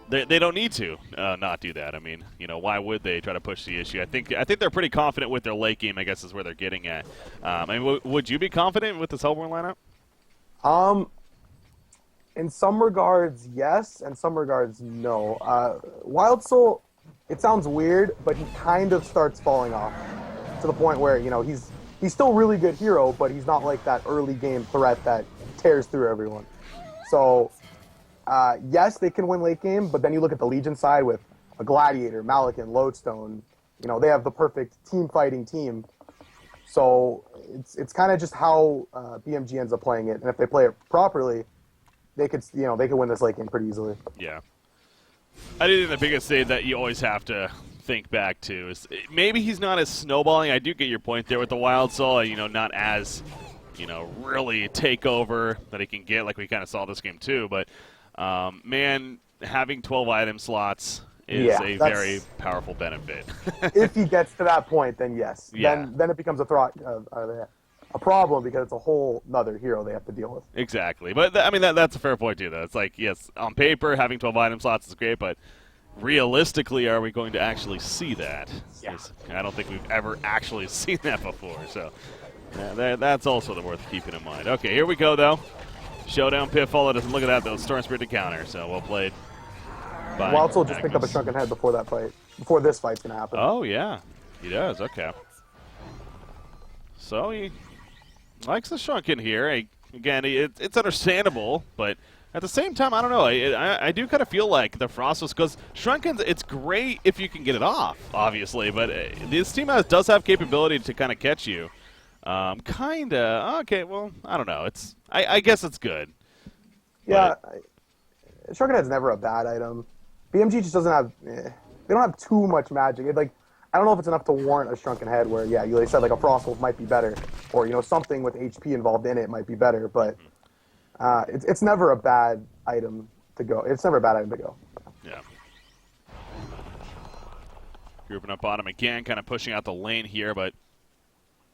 they don't need to not do that. I mean, why would they try to push the issue? I think they're pretty confident with their late game, I guess is where they're getting at. I mean, would you be confident with this Hellborn lineup? In some regards, yes, and some regards, no. Wild Soul, it sounds weird, but he kind of starts falling off to the point where, he's still a really good hero, but he's not like that early game threat that tears through everyone. So, yes, they can win late game, but then you look at the Legion side with a Gladiator, Malikan, Lodestone. They have the perfect team fighting team. So it's kind of just how BMG ends up playing it, and if they play it properly, they could win this late game pretty easily. Yeah, I think the biggest thing that you always have to think back to is maybe he's not as snowballing. I do get your point there with the Wild Soul. Not as really take over that he can get like we kind of saw this game too. But man, having 12 item slots is a very powerful benefit. If he gets to that point, then yes. Yeah. Then it becomes a problem because it's a whole nother hero they have to deal with. Exactly. But, I mean, that's a fair point, too, though. It's like, yes, on paper, having 12 item slots is great, but realistically, are we going to actually see that? Yeah. I don't think we've ever actually seen that before. So that's also worth keeping in mind. Okay, here we go, though. Showdown pit followed us. Look at that, though. Storm Spirit to counter. So well played. Wild Soul just picked up a shrunken head before that fight. Before this fight's going to happen. Oh, yeah. He does. Okay. So he likes the shrunken here. Again, it's understandable, but at the same time, I don't know. I do kind of feel like the Frostos, because Shrunken's, it's great if you can get it off, obviously, but this team does have capability to kind of catch you. Kind of. Okay, well, I don't know. I guess it's good. Yeah, Shrunken Head's never a bad item. BMG just doesn't have. They don't have too much magic. I don't know if it's enough to warrant a Shrunken Head where, yeah, they said like a Frostwolf might be better, or something with HP involved in it might be better, but it's never a bad item to go. It's never a bad item to go. Yeah. Grouping up on him again, kind of pushing out the lane here, but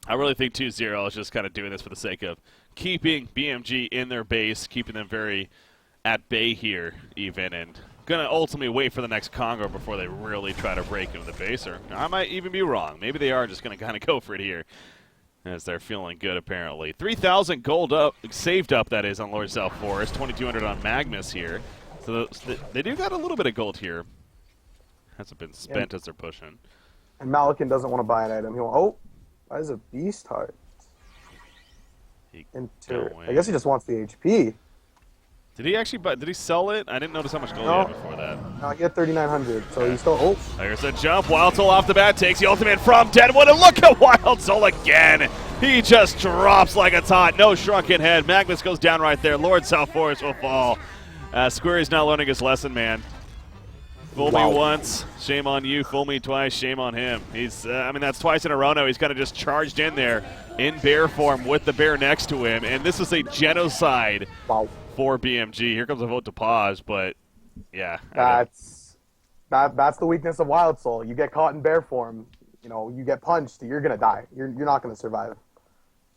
I really think 2-0 is just kind of doing this for the sake of keeping BMG in their base, keeping them very at bay here even, and going to ultimately wait for the next Congo before they really try to break into the base. Or I might even be wrong. Maybe they are just going to kind of go for it here as they're feeling good apparently. 3,000 gold up, saved up that is, on Lord South Forest, 2,200 on Magnus here. So they do got a little bit of gold here. Hasn't been spent as they're pushing. And Malikan doesn't want to buy an item. He wants, that is a beast heart. I guess he just wants the HP. Did he actually buy, did he sell it? I didn't notice how much gold he had before that. No, he had 3,900, so he's still, There's a jump. Wild Soul off the bat takes the ultimate from Deadwood, and look at Wild Soul again. He just drops like it's hot. No shrunken head. Magnus goes down right there. Lord South Forest will fall. Squirry's not learning his lesson, man. Fool me once, shame on you. Fool me twice, shame on him. He's, I mean, that's twice in a row now. He's kind of just charged in there in bear form with the bear next to him, and this is a genocide for BMG. Here comes a vote to pause, but yeah. That's the weakness of Wild Soul. You get caught in bear form, you know, you get punched, you're gonna die. You're not gonna survive.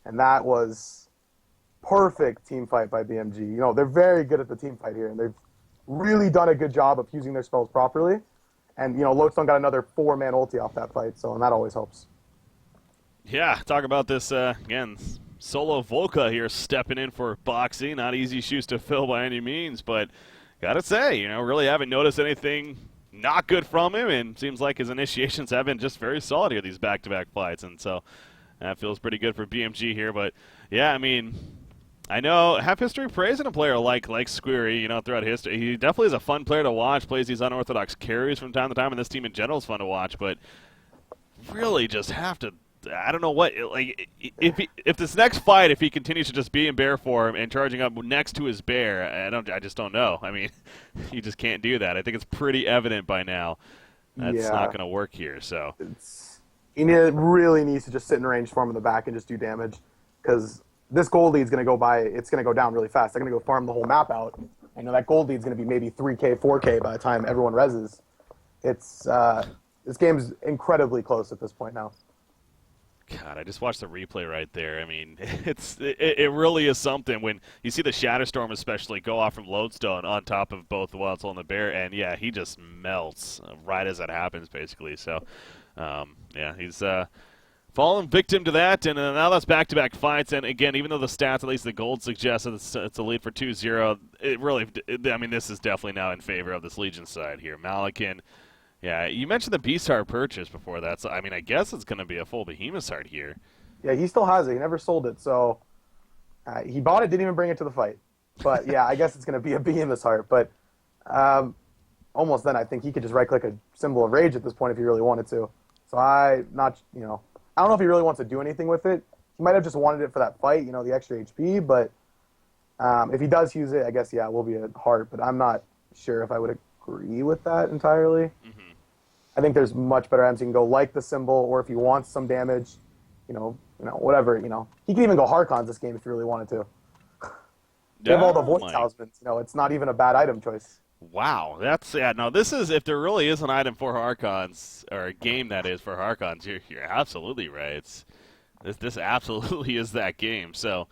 And that was perfect team fight by BMG. You know, they're very good at the team fight here, and they've really done a good job of using their spells properly. And, you know, Lodestone got another 4-man ulti off that fight, so and that always helps. Yeah, talk about this, again, Solo Volca here stepping in for Boxy. Not easy shoes to fill by any means, but gotta say, you know, really haven't noticed anything not good from him, and seems like his initiations have been just very solid here, these back-to-back fights, and so that feels pretty good for BMG here. But, yeah, I mean, I know half history praising a player like Squirry, you know, throughout history. He definitely is a fun player to watch, plays these unorthodox carries from time to time, and this team in general is fun to watch, but really just have to, I don't know what, like, if this next fight, if he continues to just be in bear form and charging up next to his bear, I just don't know. I mean, you just can't do that. I think it's pretty evident by now that's not going to work here. So he really needs to just sit in range form in the back and just do damage, because this gold lead's going to go by, it's going to go down really fast. They're going to go farm the whole map out. I know that gold lead's going to be maybe 3K, 4K by the time everyone reses. It's, this game's incredibly close at this point now. God, I just watched the replay right there. I mean, it really is something when you see the Shatterstorm especially go off from Lodestone on top of both the Wild Soul and the Bear, and yeah, he just melts right as that happens, basically. So, yeah, he's fallen victim to that, and now that's back-to-back fights. And again, even though the stats, at least the gold, suggests that it's a lead for 2-0, it really, I mean, this is definitely now in favor of this Legion side here. Malikan. Yeah, you mentioned the Beast Heart purchase before that, so I mean, I guess it's going to be a full Behemoth Heart here. Yeah, he still has it. He never sold it, so he bought it, didn't even bring it to the fight. But yeah, I guess it's going to be a Behemoth Heart. But almost then, I think he could just right-click a symbol of rage at this point if he really wanted to. So I don't know if he really wants to do anything with it. He might have just wanted it for that fight, you know, the extra HP. But if he does use it, I guess yeah, it will be a heart. But I'm not sure if I would agree with that entirely. Mm-hmm. I think there's much better items. You can go like the symbol, or if he wants some damage, you know, whatever, you know. He can even go Harkons this game if he really wanted to. Give all the voice talismans, you know, it's not even a bad item choice. Wow, that's, yeah, no, this is, if there really is an item for Harkons, or a game that is for Harkons, you're absolutely right. This absolutely is that game, so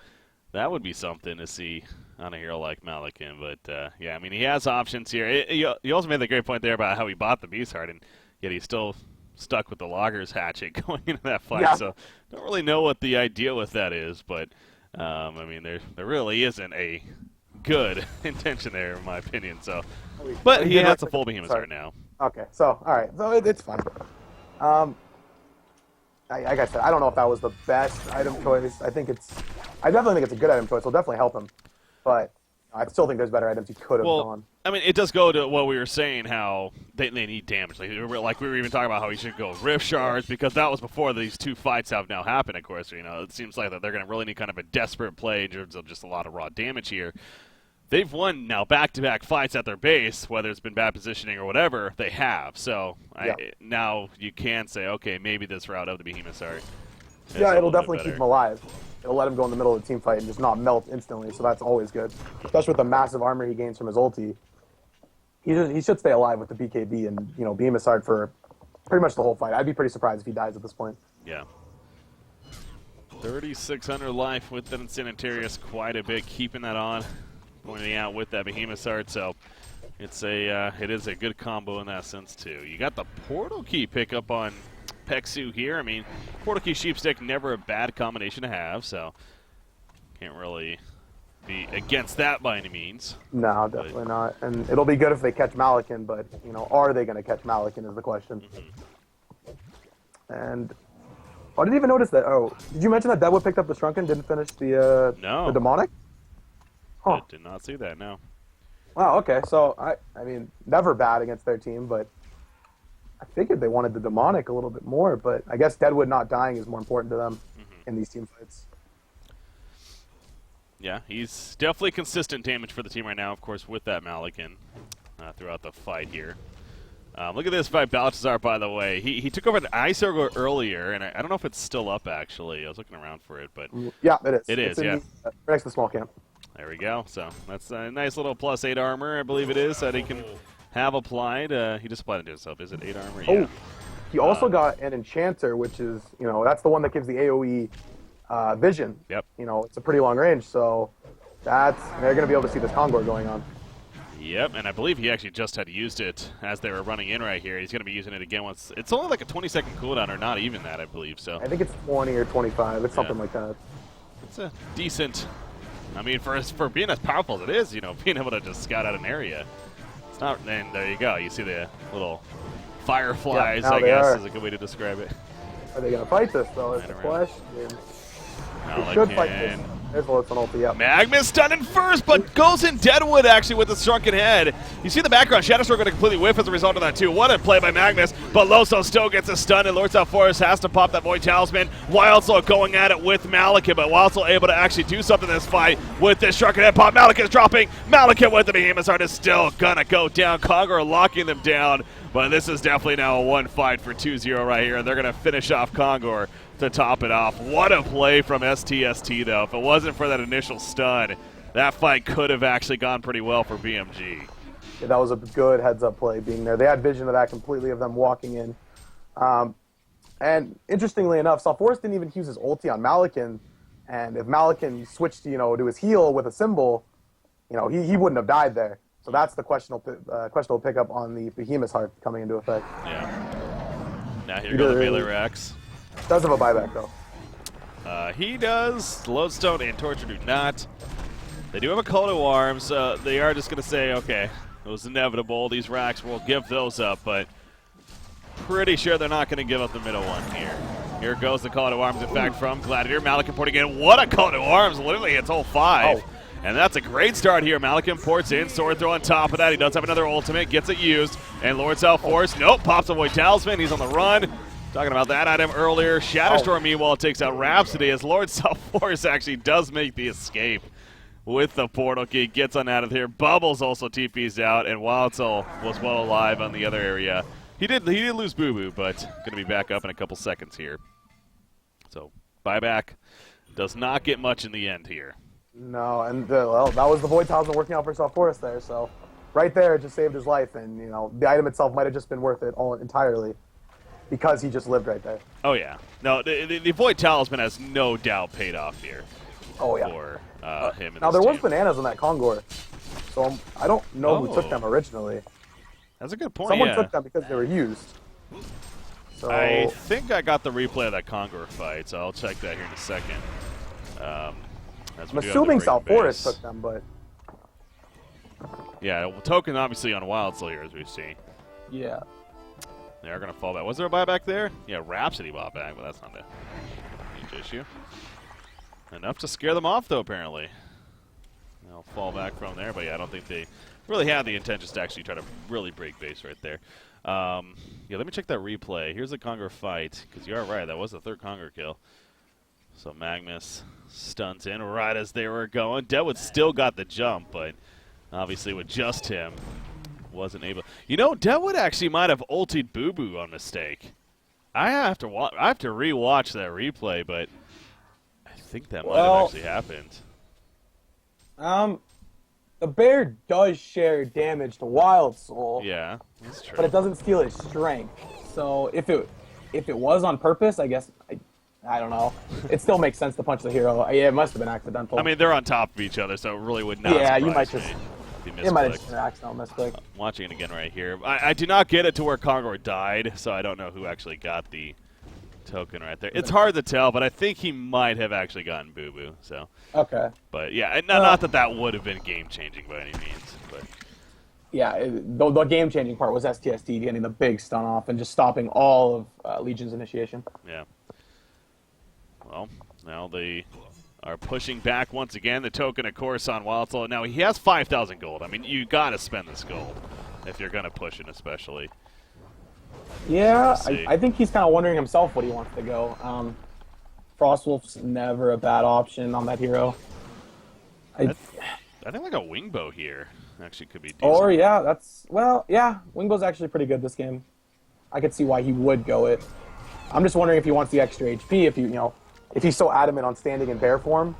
that would be something to see on a hero like Malikan. But, yeah, I mean, he has options here. You also made the great point there about how he bought the Beast Heart, and yet he's still stuck with the Logger's Hatchet going into that fight. Yeah. So don't really know what the idea with that is. But, I mean, there really isn't a good intention there, in my opinion. So, but he has a full Behemoth Heart now. Okay, so, all right. So it's fine. Like I said, I don't know if that was the best item choice. I definitely think it's a good item choice. It'll definitely help him. But I still think there's better items he could have gone. I mean, it does go to what we were saying, how they need damage. Like we were even talking about how he should go Rift Shards, because that was before these two fights have now happened, of course. You know, it seems like that they're going to really need kind of a desperate play in terms of just a lot of raw damage here. They've won now back-to-back fights at their base, whether it's been bad positioning or whatever, they have. So now you can say, okay, maybe this route of the Behemoth Heart. Yeah, it'll definitely keep him alive. It'll let him go in the middle of the team fight and just not melt instantly, so that's always good. Especially with the massive armor he gains from his ulti. He should stay alive with the BKB and, you know, Behemoth Heart for pretty much the whole fight. I'd be pretty surprised if he dies at this point. Yeah. 3,600 life with that Sanitarius, quite a bit, keeping that on, pointing out with that Behemoth Heart. So it's it is a good combo in that sense too. You got the Portal Key pickup on Peksu here. I mean, Portal Key Sheepstick, never a bad combination to have, so can't really be against that by any means. No, definitely not. And it'll be good if they catch Malakin, but, you know, are they going to catch Malakin is the question. And I didn't even notice that. Oh, did you mention that Deadwood picked up the Shrunken, didn't finish the Demonic? Huh. I did not see that, no. Wow, okay. So, I mean, never bad against their team, but I figured they wanted the Demonic a little bit more, but I guess Deadwood not dying is more important to them in these team fights. Yeah, he's definitely consistent damage for the team right now, of course, with that Malakin throughout the fight here. Look at this fight, Balthazar, by the way. He took over the Ice Circle earlier, and I don't know if it's still up, actually. I was looking around for it, but... Yeah, it is. It is, yeah. Right next to the small camp. There we go. So that's a nice little +8 armor, I believe it is, that he can have applied. He just applied it to himself. Is it 8 armor? Yeah. Oh, he also got an Enchanter, which is, you know, that's the one that gives the AoE vision. Yep. You know, it's a pretty long range, so they're going to be able to see this Kongor going on. Yep, and I believe he actually just had used it as they were running in right here. He's going to be using it again once. It's only like a 20-second cooldown, or not even that, I believe. So I think it's 20 or 25. It's something like that. It's a decent. I mean, for being as powerful as it is, you know, being able to just scout out an area. It's not. And there you go. You see the little fireflies. I guess is a good way to describe it. Are they going to fight this though? Is the question. They should fight this. There's an ulti, yep. Magnus stunning first, but goes in Deadwood actually with the shrunken head. You see the background, Shadowstorm going to completely whiff as a result of that too. What a play by Magnus, but Loso still gets a stun, and Lord Forest has to pop that Void Talisman. Wildsoul going at it with Malakin, but Wildsoul able to actually do something in this fight with this shrunken head pop. Malakin's dropping. Malakin with the Behemoth Heart is still gonna go down. Kongor locking them down, but this is definitely now a one fight for 2-0 right here, and they're gonna finish off Kongor to top it off. What a play from STST, though. If it wasn't for that initial stun, that fight could have actually gone pretty well for BMG. Yeah, that was a good heads-up play being there. They had vision of that completely, of them walking in. And interestingly enough, Forest didn't even use his ulti on Malakin, and if Malakin switched, you know, to his heal with a symbol, you know, he wouldn't have died there. So that's the questionable pickup on the Behemoth's Heart coming into effect. Yeah. Now here go the Melee Rex. Does have a buyback, though. He does. Lodestone and Torture do not. They do have a call to arms. They are just going to say, okay, it was inevitable. These racks, will give those up, but pretty sure they're not going to give up the middle one here. Here goes the call to arms, in fact, from Gladiator. Malakin porting in. What a call to arms. Literally, it's all 5. Oh. And that's a great start here. Malakin ports in. Sword throw on top of that. He does have another ultimate. Gets it used. And Lord Force, nope, pops a Void Talisman. He's on the run. Talking about that item earlier. Shadowstorm, meanwhile, takes out Rhapsody as Lord Force actually does make the escape with the portal key. Gets on out of here. Bubbles also TP's out, and Wildsoul was well alive on the other area. He did lose Boo Boo, but going to be back up in a couple seconds here. So buyback does not get much in the end here. No, and well, that was the Void Talisman working out for Forest there. So right there, it just saved his life, and you know the item itself might have just been worth it all entirely, because he just lived right there. Oh, yeah. No, the Void Talisman has no doubt paid off here. Oh, yeah. For him and now, there team. was bananas in that Kongor, so I don't know who took them originally. That's a good point, Someone took them because they were used. So I think I got the replay of that Kongor fight, so I'll check that here in a second. I'm assuming Forest took them, but... Yeah, well, token obviously on Wildsoul here, as we see. Yeah. They are going to fall back. Was there a buyback there? Yeah, Rhapsody bought back, but that's not a huge issue. Enough to scare them off, though, apparently. They'll fall back from there, but yeah, I don't think they really had the intentions to actually try to really break base right there. Yeah, let me check that replay. Here's the Kongor fight, because you are right. That was the third Kongor kill. So Magnus stuns in right as they were going. Deadwood still got the jump, but obviously with just him, wasn't able. You know, Deadwood actually might have ultied Boo Boo on mistake. I have to rewatch that replay, but I think that might have actually happened. The bear does share damage to Wildsoul. Yeah, that's true. But it doesn't steal his strength. So if it was on purpose, I guess I don't know. It still makes sense to punch the hero. Yeah, it must have been accidental. I mean, they're on top of each other, so it really would not yeah, surprise you might me just. if he It might have just misclicked. been an accidental misclick. I'm watching it again right here. I do not get it to where Kongor died, so I don't know who actually got the token right there. It's hard to tell, but I think he might have actually gotten Boo Boo. So, Okay. but yeah, and not that that would have been game changing by any means, but Yeah, the game-changing part was STSD getting the big stun off and just stopping all of Legion's initiation. yeah. Well, now they are pushing back once again. The token, of course, on Wild Soul. Now he has 5,000 gold. I mean, you got to spend this gold if you're going to push it, especially. Yeah, see. I think he's kind of wondering himself what he wants to go. Frostwolf's never a bad option on that hero. I think like a Wingbow here actually could be decent. Or yeah, Wingbow's actually pretty good this game. I could see why he would go it. I'm just wondering if he wants the extra HP. If he's so adamant on standing in bear form,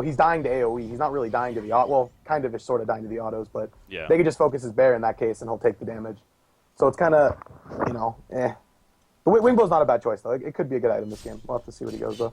he's dying to AOE. He's not really dying to the auto. Well, kind of is sort of dying to the autos, but Yeah. they could just focus his bear in that case, and he'll take the damage. So it's kind of, eh. The Wingbow's not a bad choice though. It could be a good item this game. We'll have to see what he goes though.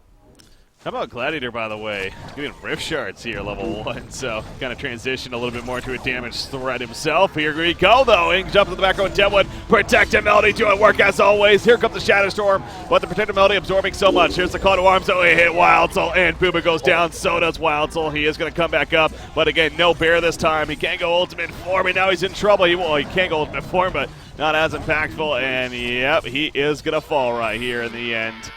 How about Gladiator, by the way? Doing Rift Shards here, level 1, so kind of transition a little bit more to a damage threat himself. Here we go, though. Ing jumps in the back row, Deadwood. Protective Melody doing work as always. Here comes the Shadow Storm, but the Protective Melody absorbing so much. Here's the call to arms, so he hit Wild Soul, and Booba goes down. So does Wild Soul. He is going to come back up, but again, no bear this time. He can't go ultimate form, and now he's in trouble. He can't go ultimate form, but not as impactful, and yep, he is going to fall right here in the end.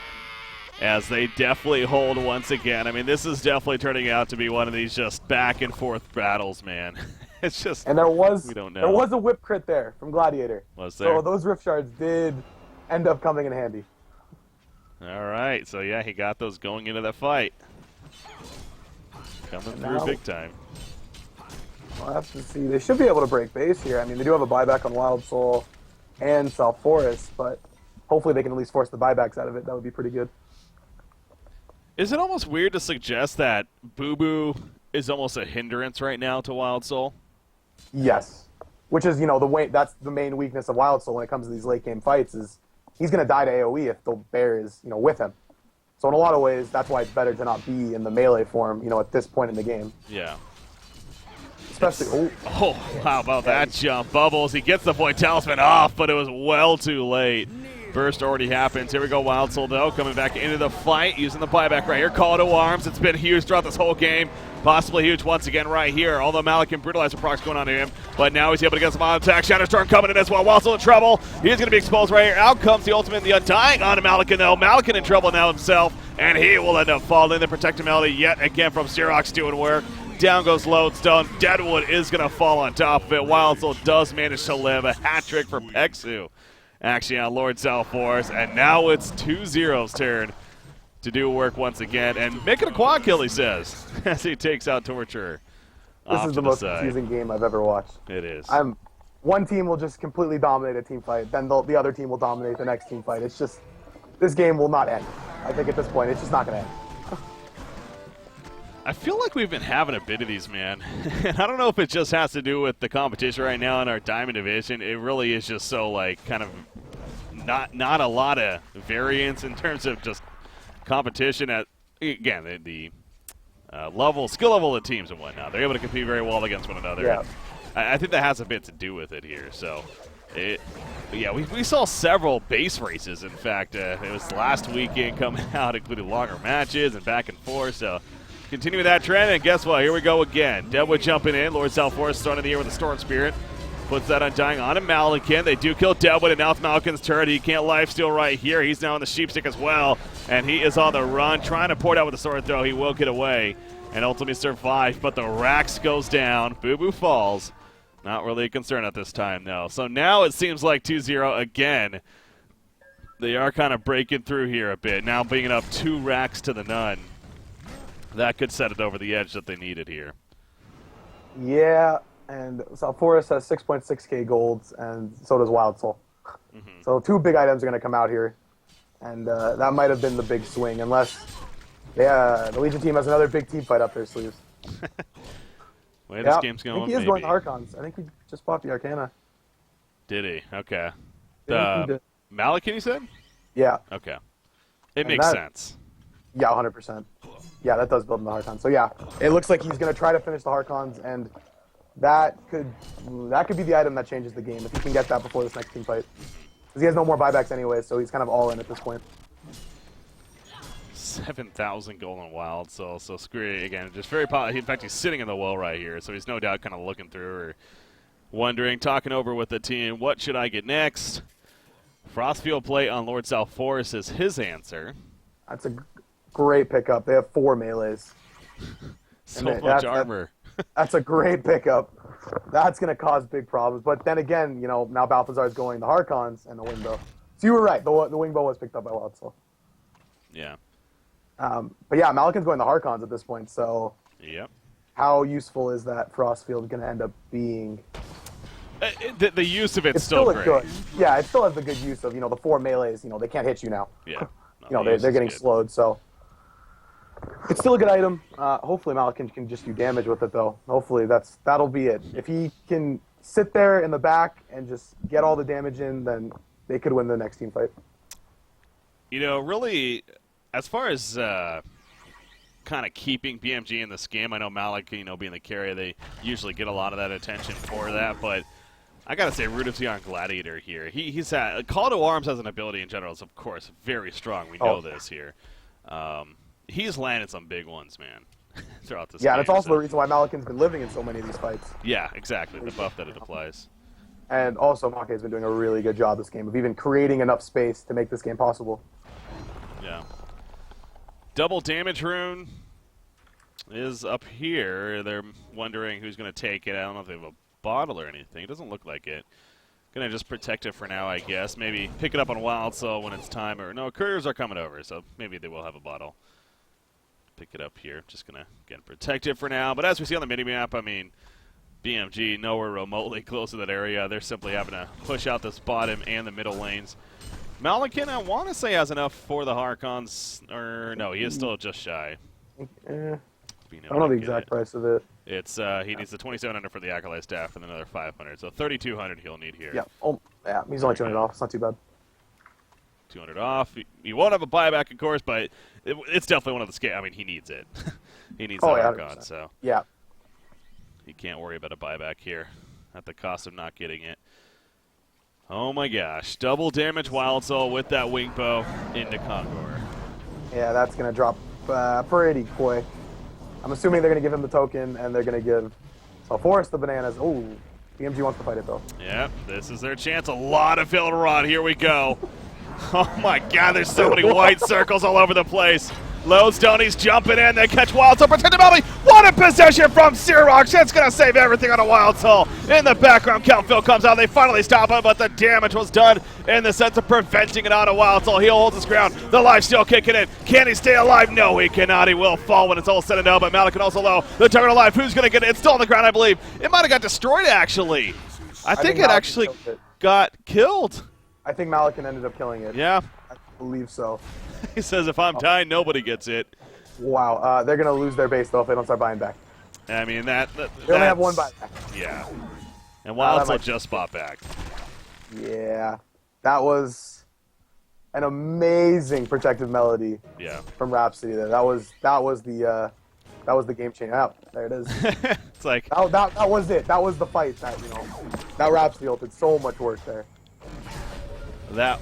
As they definitely hold once again. I mean, this is definitely turning out to be one of these just back and forth battles, man. It's just, And we don't know. there was a whip crit there from Gladiator. Was there? So those Rift Shards did end up coming in handy. All right, so yeah, he got those going into the fight. Coming through now- big time. We'll have to see. They should be able to break base here. I mean, they do have a buyback on Wild Soul and South Forest, but hopefully they can at least force the buybacks out of it. That would be pretty good. Is it almost weird to suggest that Boo Boo is almost a hindrance right now to Wild Soul? Yes. Which is, that's the main weakness of Wild Soul when it comes to these late game fights is he's going to die to AoE if the bear is, with him. So in a lot of ways, that's why it's better to not be in the melee form, at this point in the game. Yeah. Especially, Oh, how about that jump? Bubbles, he gets the Void Talisman off, but it was well too late. Burst already happens. Here we go, Wild Soul, though, coming back into the fight, using the buyback right here. Call to arms. It's been huge throughout this whole game. Possibly huge once again right here. Although Malik and Brutalizer procs going on to him. But now he's able to get some on attack. Shadow Storm coming in as well. Wild Soul in trouble. He's going to be exposed right here. Out comes the ultimate, the Undying onto Malikan, though. Malikan in trouble now himself. And he will end up falling. The Protective Melody yet again from Xerox doing work. Down goes Lodestone. Deadwood is going to fall on top of it. Wild Soul does manage to live. A hat trick for Pexu. Actually on Lord South Force, and now it's 2-0's turn to do work once again, and make it a quad kill, he says, as he takes out Torture. this is the most confusing game I've ever watched. It is. One team will just completely dominate a team fight, then the other team will dominate the next team fight. It's just, this game will not end. I think at this point, it's just not going to end. I feel like we've been having a bit of these, man. And I don't know if it just has to do with the competition right now in our Diamond Division. It really is just so, kind of not a lot of variance in terms of just competition at, again, the skill level of the teams and whatnot. They're able to compete very well against one another. Yeah. I think that has a bit to do with it here. So, we saw several base races. In fact, it was last weekend coming out, including longer matches and back and forth. So, continue that trend, and guess what? Here we go again. Deadwood jumping in. Lord South Forest starting the year with a Storm Spirit. Puts that Undying on to Malikan. They do kill Deadwood, and now it's Malikan's turn. He can't lifesteal right here. He's now on the Sheepstick as well, and he is on the run, trying to port out with a sword throw. He will get away and ultimately survive, but the Rax goes down. Boo Boo falls. Not really a concern at this time, though. So now it seems like 2-0 again. They are kind of breaking through here a bit, now bringing up 2 Rax to the none. That could set it over the edge that they needed here. Yeah, and South Forest has 6.6k golds, and so does Wild Soul. Mm-hmm. So 2 big items are going to come out here, and that might have been the big swing, unless the Legion team has another big team fight up their sleeves. Way this game's going, I think he is maybe. going to Archons. I think he just bought the Arcana. Did he? Okay. Yeah, he did. Malikan, you said? Yeah. Okay. It And makes sense. Yeah, 100%. Yeah, that does build in the Harkons. So yeah, it looks like he's going to try to finish the Harkons, and that could be the item that changes the game if he can get that before this next team fight. Because he has no more buybacks anyway, so he's kind of all in at this point. 7,000 golden wild, so screw it again. Just very in fact, he's sitting in the well right here, so he's no doubt kind of looking through or wondering, talking over with the team, what should I get next? Frostfield play on Lord South Forest is his answer. That's a great pickup. They have 4 melees. So much armor. That's a great pickup. That's going to cause big problems. But then again, you know, now Balthazar is going the Harkons and the Wingbow. So you were right. The Wingbow was picked up by Wild Soul. Yeah. But yeah, Malakin's going the Harkons at this point. So Yep. how useful is that Frostfield going to end up being? The use of it's Still great. good. Yeah, it still has the good use of, you know, the 4 melees. You know, they can't hit you now. Yeah. You know, they're getting slowed. So it's still a good item. Hopefully Malakin can just do damage with it, though. Hopefully that'll be it. If he can sit there in the back and just get all the damage in, then they could win the next team fight. You know, really, as far as kind of keeping BMG in this game, I know Malik, you know, being the carrier, they usually get a lot of that attention for that, but I gotta say, Rudolph's on Gladiator here. He's Call to Arms as an ability in general is, of course, very strong. We know this here. He's landed some big ones, man, throughout this game. Yeah, and it's also the reason why Malakin's been living in so many of these fights. Yeah, exactly, the buff that it applies. And also, Make's been doing a really good job this game of even creating enough space to make this game possible. Yeah. Double damage rune is up here. They're wondering who's going to take it. I don't know if they have a bottle or anything. It doesn't look like it. Gonna just protect it for now, I guess. Maybe pick it up on Wild Soul when it's time. Or no, couriers are coming over, so maybe they will have a bottle. Pick it up here. Just gonna again protect it for now. But as we see on the minimap, I mean, BMG nowhere remotely close to that area. They're simply having to push out this bottom and the middle lanes. Malakin, I want to say, has enough for the Harkons. Or no, he is still just shy. I don't know the exact price of it. It's he needs the 2,700 for the Acolyte staff and another 500, so 3,200 he'll need here. Yeah, yeah, he's only 200 off. It's not too bad. 200 off. He won't have a buyback, of course, but it's definitely one of the scale. I mean, he needs it. He needs that Archon, so yeah, he can't worry about a buyback here at the cost of not getting it. Oh my gosh! Double damage Wild Soul with that wing bow into Kongor. Yeah, that's gonna drop pretty quick. I'm assuming they're going to give him the token, and they're going to give Forrest the bananas. Oh, BMG wants to fight it, though. Yep, this is their chance. A lot of Filterod. Here we go. Oh, my God, there's so many white circles all over the place. Lodestone, jumping in. They catch Wild Soul. Protectability. What a possession from Sirox. That's going to save everything on a Wild Soul. In the background, Kelphil comes out. They finally stop him, but the damage was done in the sense of preventing it on a Wild Soul. He holds his ground. The life steal kicking in. Can he stay alive? No, he cannot. He will fall when it's all said and done, but Malakin also low. The target alive. Who's going to get it? It's still on the ground, I believe. It might have got destroyed, actually. I think it actually got killed. I think Malakin ended up killing it. Yeah. I believe so. He says, if I'm dying, nobody gets it. Wow. They're going to lose their base, though, if they don't start buying back. I mean, they only have one buyback. Yeah. And Wild Soul just bought back. Yeah. That was an amazing protective melody from Rhapsody there. That was the game changer. Oh, there it is. It's like that was it. That was the fight. That Rhapsody ult did so much work there. Yeah,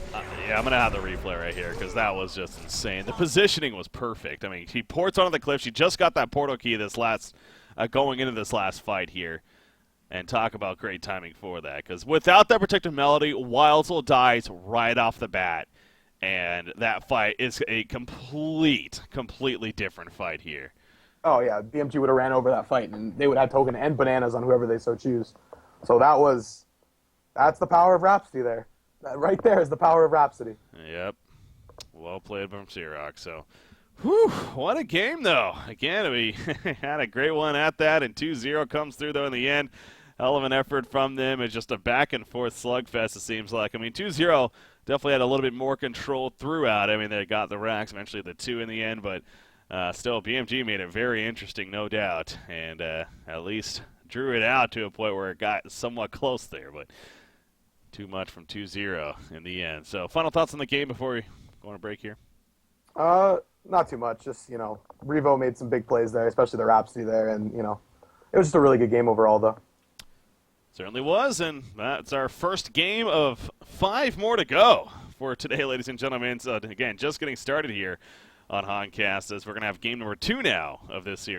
I'm gonna have the replay right here because that was just insane. The positioning was perfect. I mean, he ports onto the cliff. She just got that portal key this last going into this last fight here, and talk about great timing for that. Because without that protective melody, Wild Soul dies right off the bat, and that fight is a completely different fight here. Oh yeah, BMG would have ran over that fight, and they would have token and bananas on whoever they so choose. So that's the power of Rhapsody there. That right there is the power of Rhapsody. Yep. Well played from Sirox. So, whew, what a game, though. Again, we had a great one at that, and 2-0 comes through, though, in the end. Hell of an effort from them. It's just a back-and-forth slugfest, it seems like. I mean, 2-0 definitely had a little bit more control throughout. I mean, they got the racks, eventually the 2 in the end, but still, BMG made it very interesting, no doubt, and at least drew it out to a point where it got somewhat close there, but too much from 2-0 in the end. So, final thoughts on the game before we go on a break here? Not too much. Just, Revo made some big plays there, especially the Rhapsody there, and, it was just a really good game overall, though. Certainly was, and that's our first game of 5 more to go for today, ladies and gentlemen. So, again, just getting started here on Honcast, as we're going to have game number 2 now of this series.